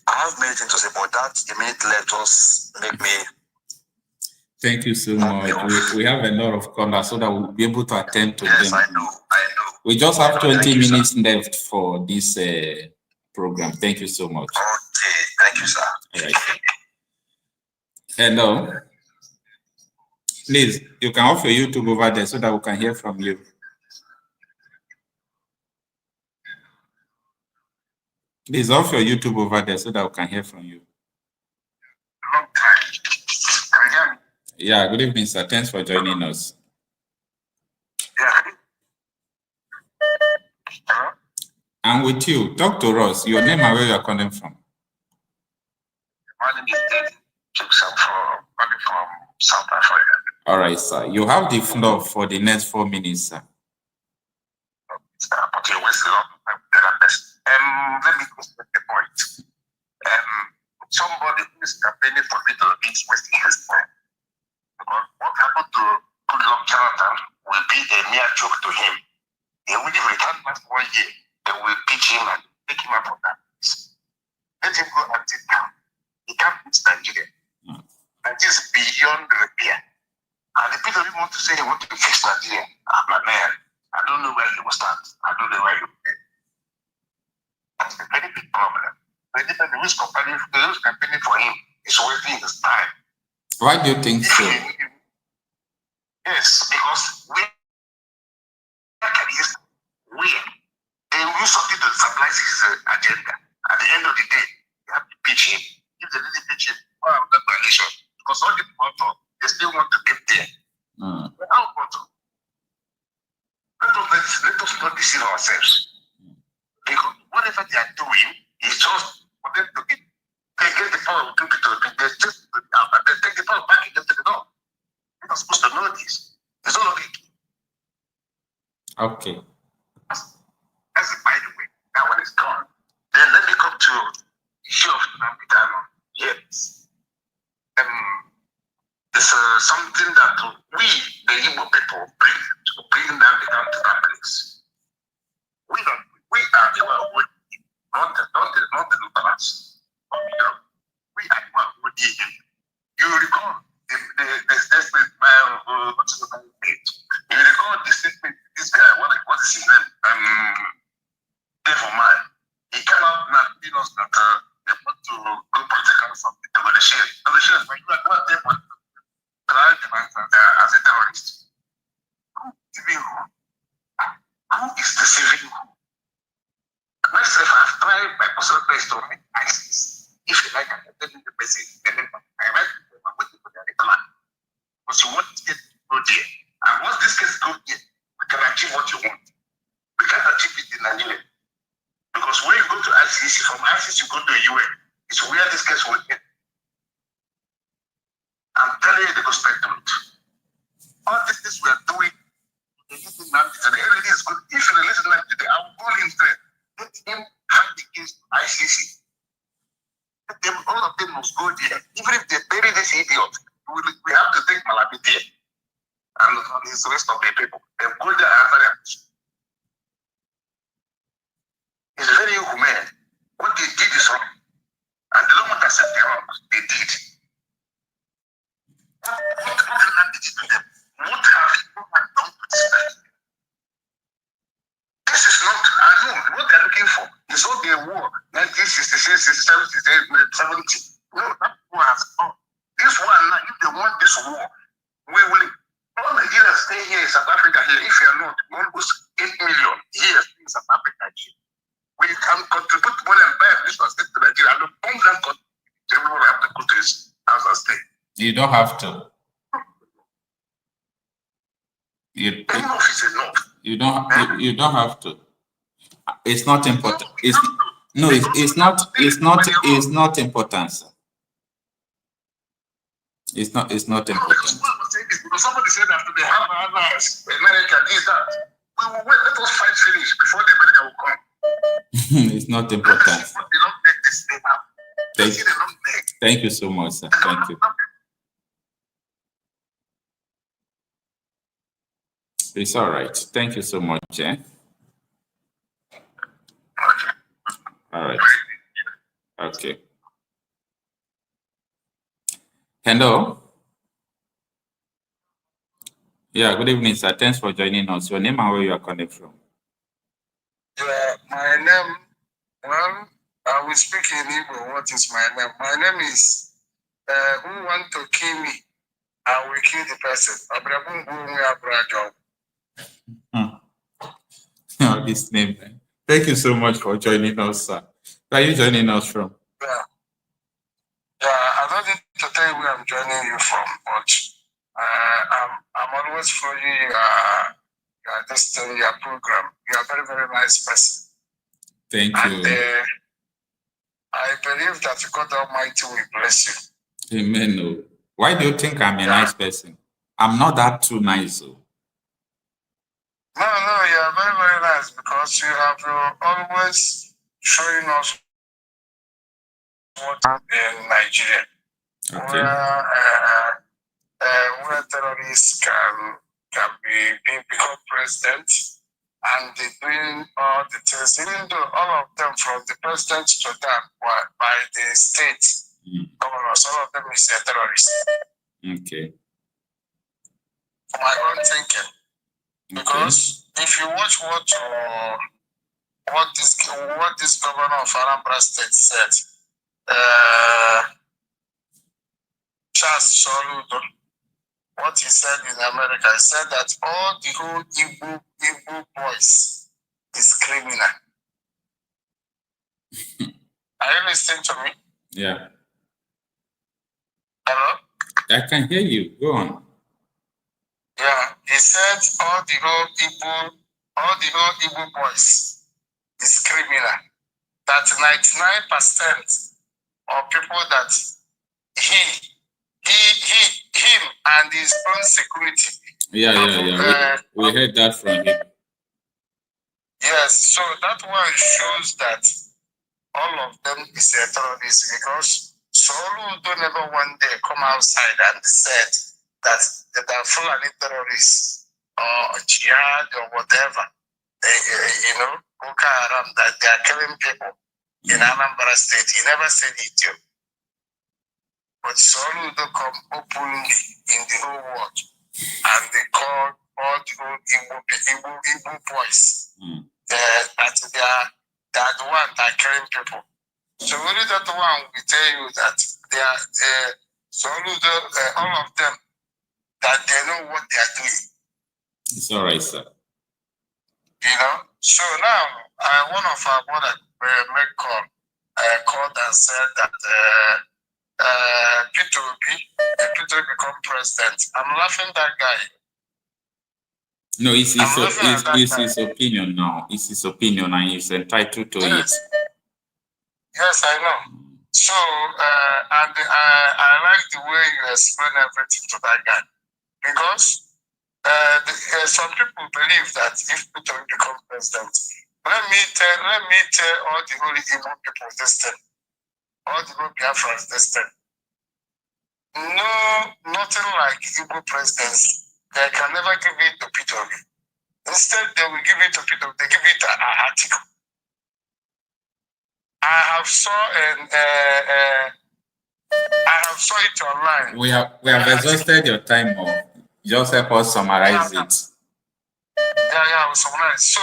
S9: I have many things to say, but that a minute left just make me.
S1: Thank you so much. We have a lot of callers so that we'll be able to attend to them.
S9: Yes, I know.
S1: We just have 20 minutes left for this program. Thank you so much.
S9: Okay, thank you, sir.
S1: Right. Hello. Please, you can off your YouTube over there so that we can hear from you. Please off your YouTube over there so that we can hear from you.
S9: Long time. Can you hear me?
S1: Yeah, good evening, sir. Thanks for joining us.
S9: Yeah. Hello?
S1: I'm with you. Talk to us. Your name and where you are calling from.
S9: My name is David Joseph, calling from South Africa.
S1: All right, sir. You have the floor for the next 4 minutes, sir.
S9: Okay, where's the long time? Let me go straight to the point. Somebody who is campaigning for me to reach wasting his time. Because what happened to Goodluck Jonathan will be a mere joke to him. He will return back 1 year. They will pitch him and take him out from that place. Let him go and sit down. He can't fix Nigeria. That is beyond repair. And the people who want to say they want to fix Nigeria, I'm a man. I don't know where he will start. I don't know where he will end. That's a very big problem. The people who's campaigning for him is wasting his time.
S1: Why do you think so?
S9: Yes, because they will use something to stabilize his agenda. At the end of the day, you have to pitch him. If they really pitch him, that coalition. Because all the people, they still want to get there. Let us not deceive ourselves. Because whatever they are doing is just for them to get the power of people to they take the power back into the north. We're not supposed to know this. It's all okay.
S1: Okay.
S9: That's it, by the way. That one is gone. Then let me come to the issue of Nnamdi Kanu. Yes. It's something that we, the Igbo people, bring Nnamdi Kanu to that place. We are the one who not the Lutherans of Europe. We are the one who did him. You recall the statement by what's the name? You recall the statement this guy, what is his name? Devil man. He came out and told us that they want to go political something to negotiate. Negotiate, but you are not there for trying to as a terrorist. Who is deceiving who? Who is deceiving who? Myself, I've tried my personal best to make ISIS. If you like, I can tell you the message. I write to them, I'm waiting for their reply. Because you want this case to go there. And once this case goes there, we can achieve what you want. We can't achieve it in Nigeria. Because when you go to ICC, from ICC you go to UN, it's where this case will end. I'm telling you the perspective. All these things we are doing, releasing Nnamdi today, everything is good. If you release Nnamdi today, I will call him straight. Let him have the case to ICC. Let them, all of them must go there. Even if they bury this idiot, we have to take Malabi there. And his rest of the people. They go there and answer them. It's very inhumane. What they did is wrong. And they don't want to accept the wrong. They did. What did Nnamdi do to them? What have you done to this person? 66, 67, 70. No, that war has come. This one now, if they want this war, we will. All Nigerians stay here in South Africa here. If you are not, almost 8 million here in South Africa here. We can contribute money and buy this one state to Nigeria and bomb that country. They will have to go to his house and stay.
S1: You don't have to.
S9: Enough is enough.
S1: You don't have to. It's not important. It's not important, sir. It's not important.
S9: Somebody said that they have America, this, that. We will wait. Let us fight finish before the America will come.
S1: It's not important. Thank you so much, sir. Thank you. It's all right. Thank you so much. All right. Okay. Hello. Yeah, good evening, sir. Thanks for joining us. Your name and where you are calling from?
S9: Yeah, my name, well, I will speak in Igbo. What is my name? My name is who want to kill me, I will kill the person.
S1: Oh, this name. Thank you so much for joining us, sir. Where are you joining us from?
S9: Yeah, I don't need to tell you where I'm joining you from, but I'm always following your program. You are a very, very nice person.
S1: Thank you.
S9: And I believe that God Almighty will bless
S1: you. Amen. Why do you think I'm a nice person? I'm not that too nice.
S9: No, you are very, very nice because you have always showing us what in Nigeria.
S1: Okay.
S9: Where terrorists can become president, and they're doing all the things, even though all of them from the president to them by the state governors, all of them is a terrorist.
S1: Okay.
S9: For my own thinking. Because if you watch what this governor of Anambra State said, Charles Soludo, what he said in America, he said that all the whole Igbo boys is criminal. Are you listening to me?
S1: Yeah.
S9: Hello?
S1: I can hear you. Go on.
S9: Yeah, he said all the whole Igbo boys is criminal. That 99% of people that him and his own security.
S1: Yeah. We heard that from him.
S9: Yes, so that one shows that all of them is a terrorist because Solu don't ever one day come outside and said that the Fulani terrorists or jihad or whatever, Boko Haram, that they are killing people in Anambra State. He never said it to you. But Solu don't come openly in the whole world and they call all the whole Igbo boys that they are the one that are killing people. So only that one will tell you that they are Solu, all of them, that they know what they are doing.
S1: It's all right, sir.
S9: So now one of our brothers called and said that Peter become president. I'm laughing at that guy.
S1: No, it's his opinion now. It's his opinion and he's entitled to it.
S9: Yes, I know. So, and I like the way you explain everything to that guy. Because some people believe that if Peter become president, let me tell all the whole Igbo people this thing, all the whole Biafrans this thing. No, nothing like Igbo presidents. They can never give it to Peter. Instead, they will give it to Peter. They give it an article. I have saw it online.
S1: We have exhausted your time. Just help us summarize it.
S9: Yeah, summarize. So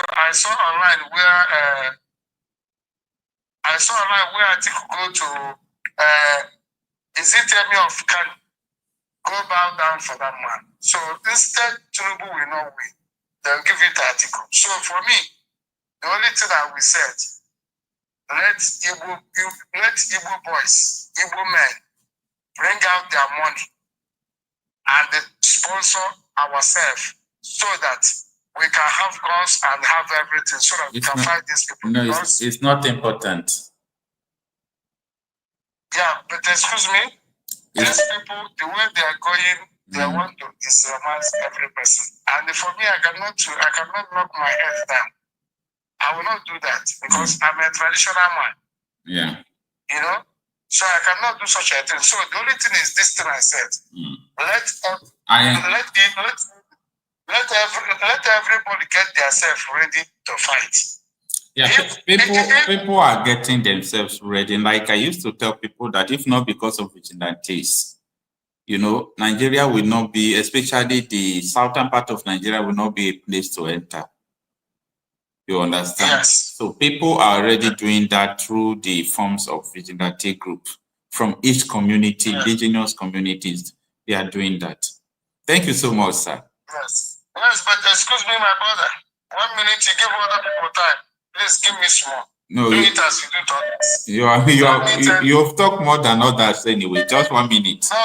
S9: I saw online where I saw a line where I think go to, is it Emir of Kanu? Go bow down for that man. So instead, Tinubu will not win. They'll give it an article. So for me, the only thing that we said, let Igbo boys, Igbo men, bring out their money and sponsor ourselves so that we can have guns and have everything so that we can fight these people.
S1: No, it's not important.
S9: Yeah, but excuse me, these people, the way they are going, they want to Islamize every person. And for me, I cannot knock my head down. I will not do that because I'm a traditional man.
S1: Yeah.
S9: You know? So I cannot do such a thing. So the only thing is this thing I said. Let everybody get themselves ready to fight.
S1: Yeah, people are getting themselves ready. Like I used to tell people that if not because of vigilantes, you know, Nigeria will not be, especially the southern part of Nigeria, will not be a place to enter. You understand?
S9: Yes.
S1: So people are already doing that through the forms of vigilante group from each community, indigenous communities. They are doing that. Thank you so much, sir.
S9: Yes. Yes, but excuse me, my brother. 1 minute, you give other people time. Please give me small.
S1: No,
S9: do it as you do talk.
S1: You've talked more than others anyway. Just 1 minute.
S9: No. I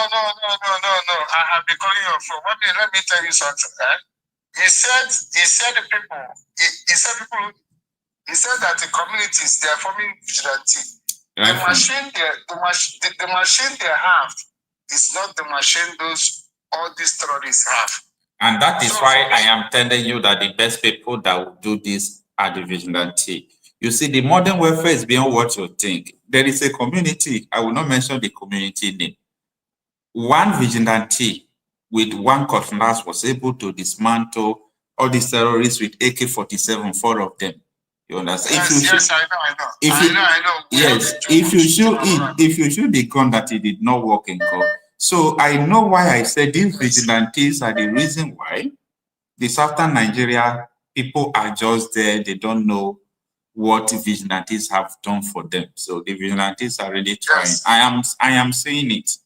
S9: have been calling you for 1 minute. Let me tell you something. He said that the communities, they are forming vigilante. The machine they have is not the machine all these terrorists have.
S1: And that is why I am telling you that the best people that will do this are the vigilante. You see, the modern welfare is beyond what you think. There is a community, I will not mention the community name. One vigilante with one cutlass was able to dismantle all these terrorists with AK-47, 4 of them. You understand?
S9: Yes, I know.
S1: Yes, if you shoot the gun that it did not work in court. So I know why I said these vigilantes are the reason why the southern Nigeria people are just there. They don't know what vigilantes have done for them. So the vigilantes are really trying. Yes. I am saying it.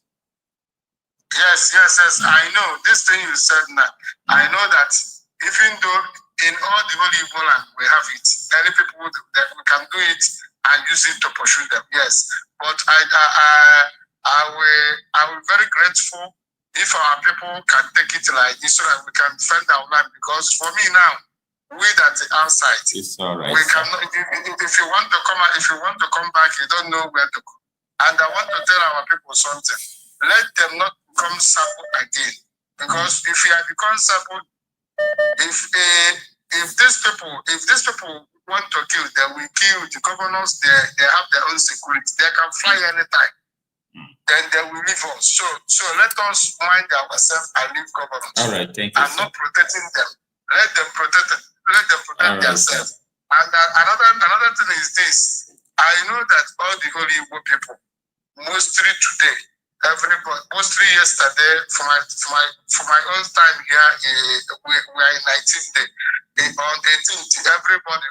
S9: Yes. I know. This thing you said now, I know that even though in all the whole Igbo land we have it, many people that we can do it and use it to pursue them. Yes. But I will be very grateful if our people can take it like this so that we can defend our land. Because for me now, we that outside,
S1: it's all right.
S9: We cannot. If you want to come back, you don't know where to go. And I want to tell our people something. Let them not become sample again. Because if you have become sample, if these people want to kill, they will kill. The governors, they have their own security. They can fly anytime. Then they will leave us. So let us mind ourselves and leave governors.
S1: All right, thank you.
S9: And not protecting them. Let them protect themselves. And another thing is this. I know that all the holy Igbo people, mostly today, mostly yesterday, for my own time here, we are in 19th day. On 18th, everybody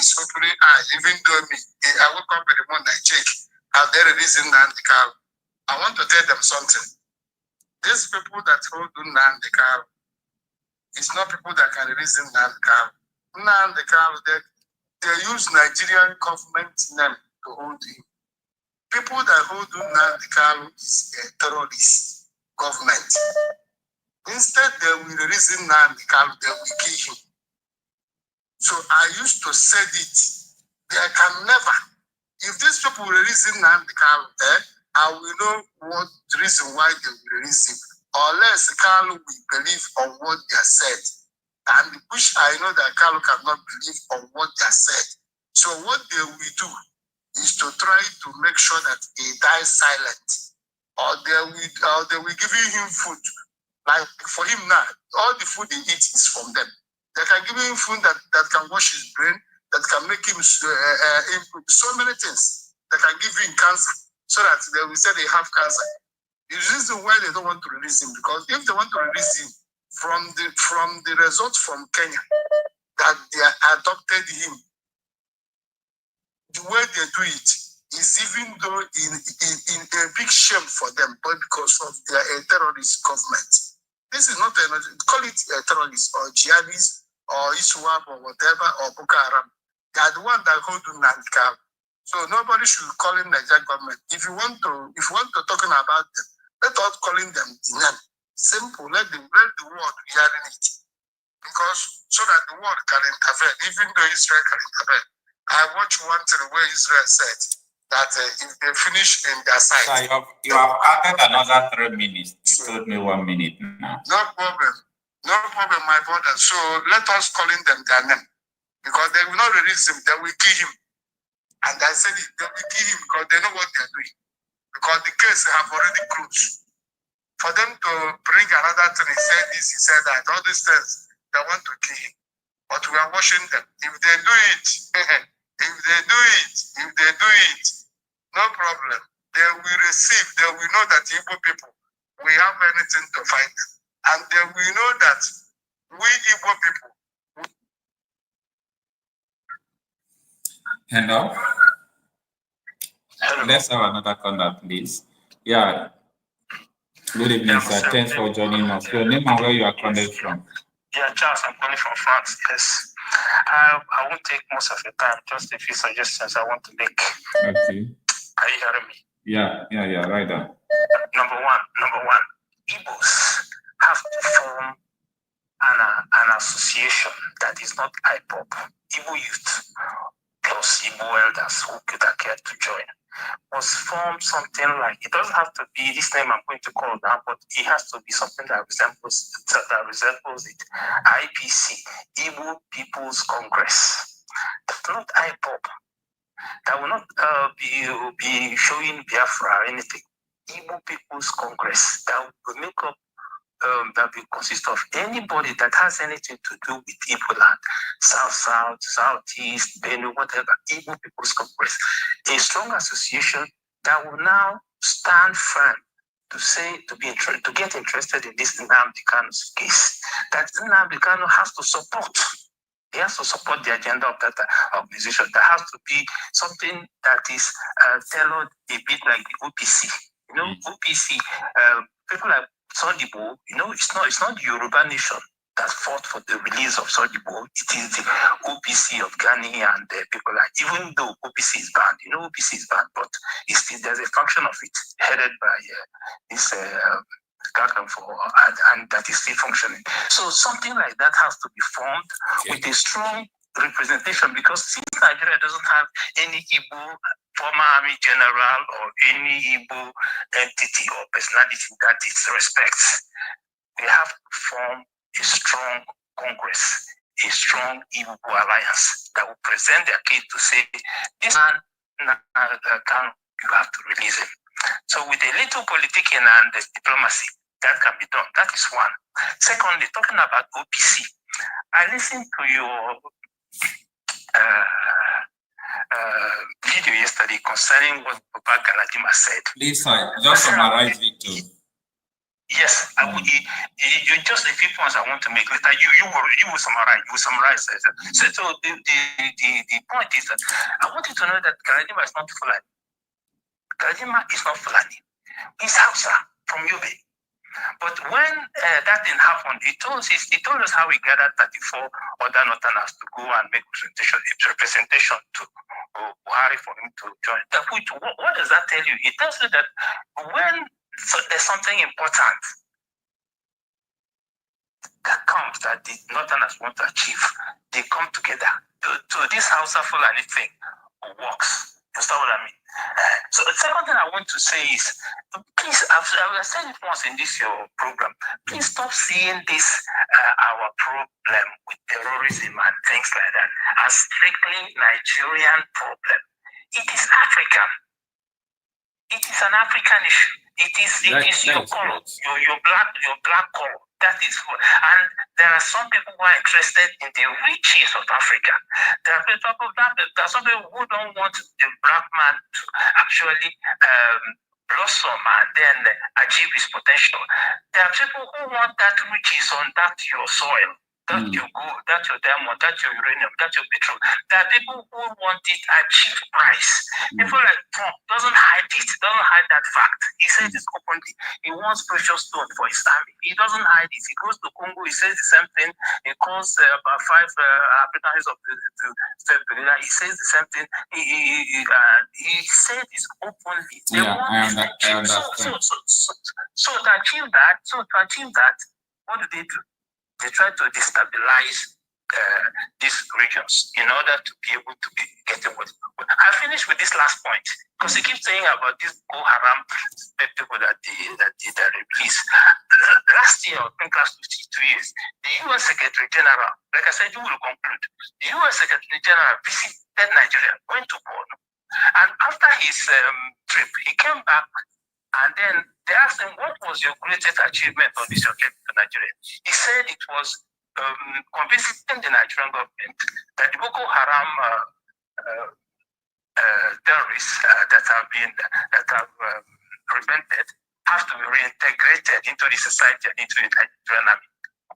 S9: is opening eyes, even though me, I woke up in the morning, I check, have they released Nnamdi Kanu? I want to tell them something. These people that hold Nnamdi Kanu, it's not people that can release Nnamdi Kanu. Nnamdi Kanu, they use Nigerian government name to hold him. People that hold Nnamdi Kanu is a terrorist government. Instead, they will release Nnamdi Kanu, they will kill him. So I used to say it. They can never. If these people release Nnamdi Kanu, I will know what the reason why they will release him. Unless Kanu will believe on what they said. And which I know that Kanu cannot believe on what they said. So what they will do is to try to make sure that he dies silent. Or they will give him food. Like for him now, all the food he eats is from them. They can give him food that can wash his brain, that can make him improve so many things. They can give him cancer so that they will say they have cancer. The reason why they don't want to release him, because if they want to release him from the results from Kenya, that they adopted him, the way they do it, is even though in a big shame for them, but because of their terrorist government. This is not call it a terrorist or jihadist or ISWAP or whatever or Boko Haram. They are the one that hold Nnamdi Kanu. So nobody should call in Nigerian government. If you want to talking about them, let us calling them the name. Simple. Let the world hearing it. Because so that the world can intervene, even though Israel can intervene. I watched one thing where Israel said that if they finish in their side.
S1: So you have added another 3 minutes. You told me 1 minute now.
S9: No problem. No problem, my brother. So let us calling them their name. Because they will not release him, they will kill him. And I said it, they will kill him because they know what they are doing. Because the case have already closed. For them to bring another thing, he said this, he said that, all these things, they want to kill him. But we are watching them. If they do it, if they do it, no problem. They will receive, they will know that Igbo people, we have anything to fight them. And they will know that we Igbo people.
S1: Hello? Let's have another caller, please. Yeah. Good evening, sir. Thanks for joining us. Your name and where you are calling from?
S12: Yeah, Charles, I'm calling from France. Yes. I won't take most of your time, just a few suggestions I want to make.
S1: Okay.
S12: Are you hearing me?
S1: Yeah, right on.
S12: Number one, Igbos have to form an association that is not IPOB. Igbo youth plus Igbo elders who could have cared to join must form something like, it doesn't have to be this name I'm going to call now, but it has to be something that resembles it. IPC, Igbo People's Congress. That's not IPOB. That will not be showing Biafra or anything. Igbo People's Congress that will make up, that will consist of anybody that has anything to do with Igbo land, South, Southeast, Benue, whatever, Igbo People's Congress. A strong association that will now stand firm to get interested in this Nnamdi Kanu's case. That Nnamdi Kanu has to support. He has to support the agenda of that organization. There has to be something that is tailored a bit like the OPC. You know, OPC, people like Sodibo, you know, it's not the Yoruba nation that fought for the release of Sodibo. It is the OPC of Ghani and people like, even though OPC is banned, you know, OPC is banned, but there's a function of it headed by this and that is still functioning. So something like that has to be formed with a strong representation, because since Nigeria doesn't have any Igbo former army general or any Igbo entity or personality that it respects, they have to form a strong Congress, a strong Igbo alliance that will present their case to say, this man you have to release him. So with a little politicking and diplomacy, that can be done. That is one. Secondly, talking about OPC, I listened to your video yesterday concerning what Papa Galadima said.
S1: Please, just summarize it too.
S12: Yes, I would. You just a few points I want to make later. You will summarize. You will summarize. So the point is that I want you to know that Galadima is not Fulani. Galadima is not Fulani. He's Hausa from Yobe. But when that didn't happen, he told us how he gathered 34 other Northerners to go and make representation to Buhari for him to join. What does that tell you? It tells you that when there's something important that comes that the Northerners want to achieve, they come together. So this Hausa Fulani thing works. You understand what I mean? So the second thing I want to say is, please, I've said it once in this your program, please stop seeing this our problem with terrorism and things like that as strictly Nigerian problem. It is African. It is an African issue. It is your color, your black color. That is what, and there are some people who are interested in the riches of Africa. There are some people who don't want the black man to actually blossom and then achieve his potential. There are people who want that riches on that your soil. that's your gold, that's your diamond, that's your uranium, that's your petrol. There are people who want it at cheap price. People like Trump doesn't hide it, doesn't hide that fact. He says it openly. He wants precious stone for his army. He doesn't hide it. He goes to Congo, he says the same thing. He calls about 5 Africans of the state. He says the same thing. He said it openly. They want it cheap. So to achieve that, what do? They try to destabilize these regions in order to be able to get what. I'll finish with this last point because he keeps saying about these Boko Haram people that they release. Last year, I think last 2 years, the UN Secretary General, like I said, you will conclude. The UN Secretary General visited Nigeria, went to Borno, and after his trip, he came back. And then they asked him, what was your greatest achievement on this trip to Nigeria? He said it was convincing the Nigerian government that the Boko Haram terrorists that have repented have to be reintegrated into the society and into the Nigerian army.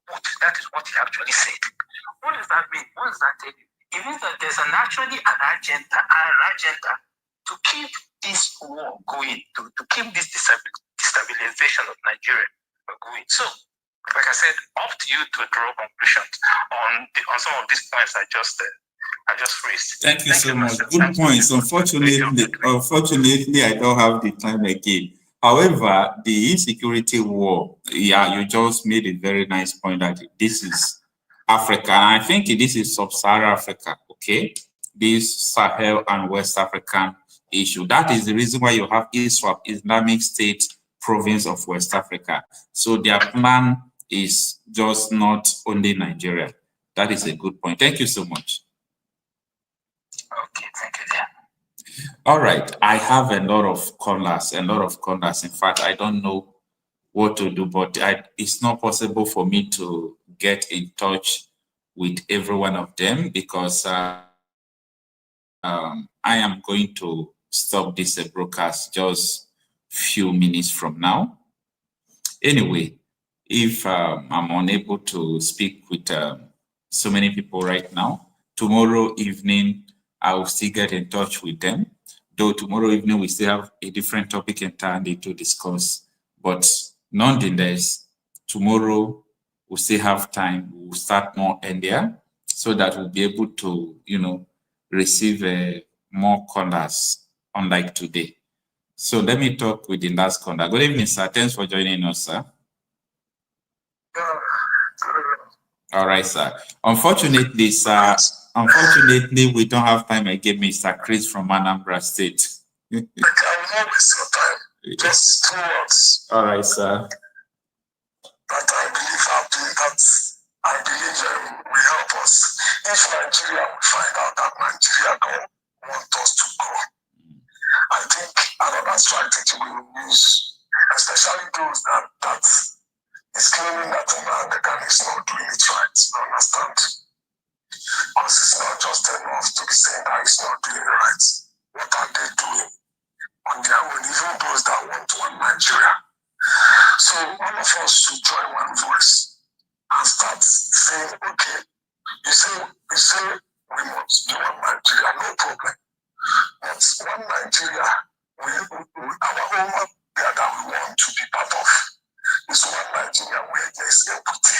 S12: But that is what he actually said. What does that mean? What does that tell you? It means that there's an agenda to keep this war going, to keep this destabilization of Nigeria going. So, like I said, up to you to draw conclusions on some of these points I just raised.
S1: Thank you so much. Good points. Unfortunately, I don't have the time again. However, the insecurity war, you just made a very nice point that this is Africa. And I think this is sub-Saharan Africa, okay? This Sahel and West African issue. That is the reason why you have ISWAP, Islamic State Province of West Africa. So their plan is just not only Nigeria. That is a good point. Thank you so much.
S12: Okay, thank you. Yeah.
S1: All right. I have a lot of callers. In fact, I don't know what to do, but it's not possible for me to get in touch with every one of them because I am going to stop this broadcast just few minutes from now. Anyway, if I'm unable to speak with so many people right now, tomorrow evening I will still get in touch with them. Though tomorrow evening we still have a different topic entirely to discuss, but nonetheless, tomorrow we'll still have time. We'll start more earlier so that we'll be able to, receive more callers, unlike today. So let me talk with the last caller. Good evening, sir. Thanks for joining us, sir. All right, sir. Unfortunately, we don't have time again, Mr. Chris from Anambra State.
S9: I will not waste your time. Just 2 words.
S1: All right, sir.
S9: That I believe will help us. If Nigeria will find out that Nigeria don't want us to go, I think another strategy we will use, especially those that is claiming that Nnamdi Kanu is not doing it right. You understand? Because it's not just enough to be saying that he's not doing it right. What are they doing on their own? Even those that want one Nigeria. So all of us should join one voice and start saying, okay, you say we must do one Nigeria, no problem. But one Nigeria, our own Nigeria that we want to be part of is one Nigeria where there's equity.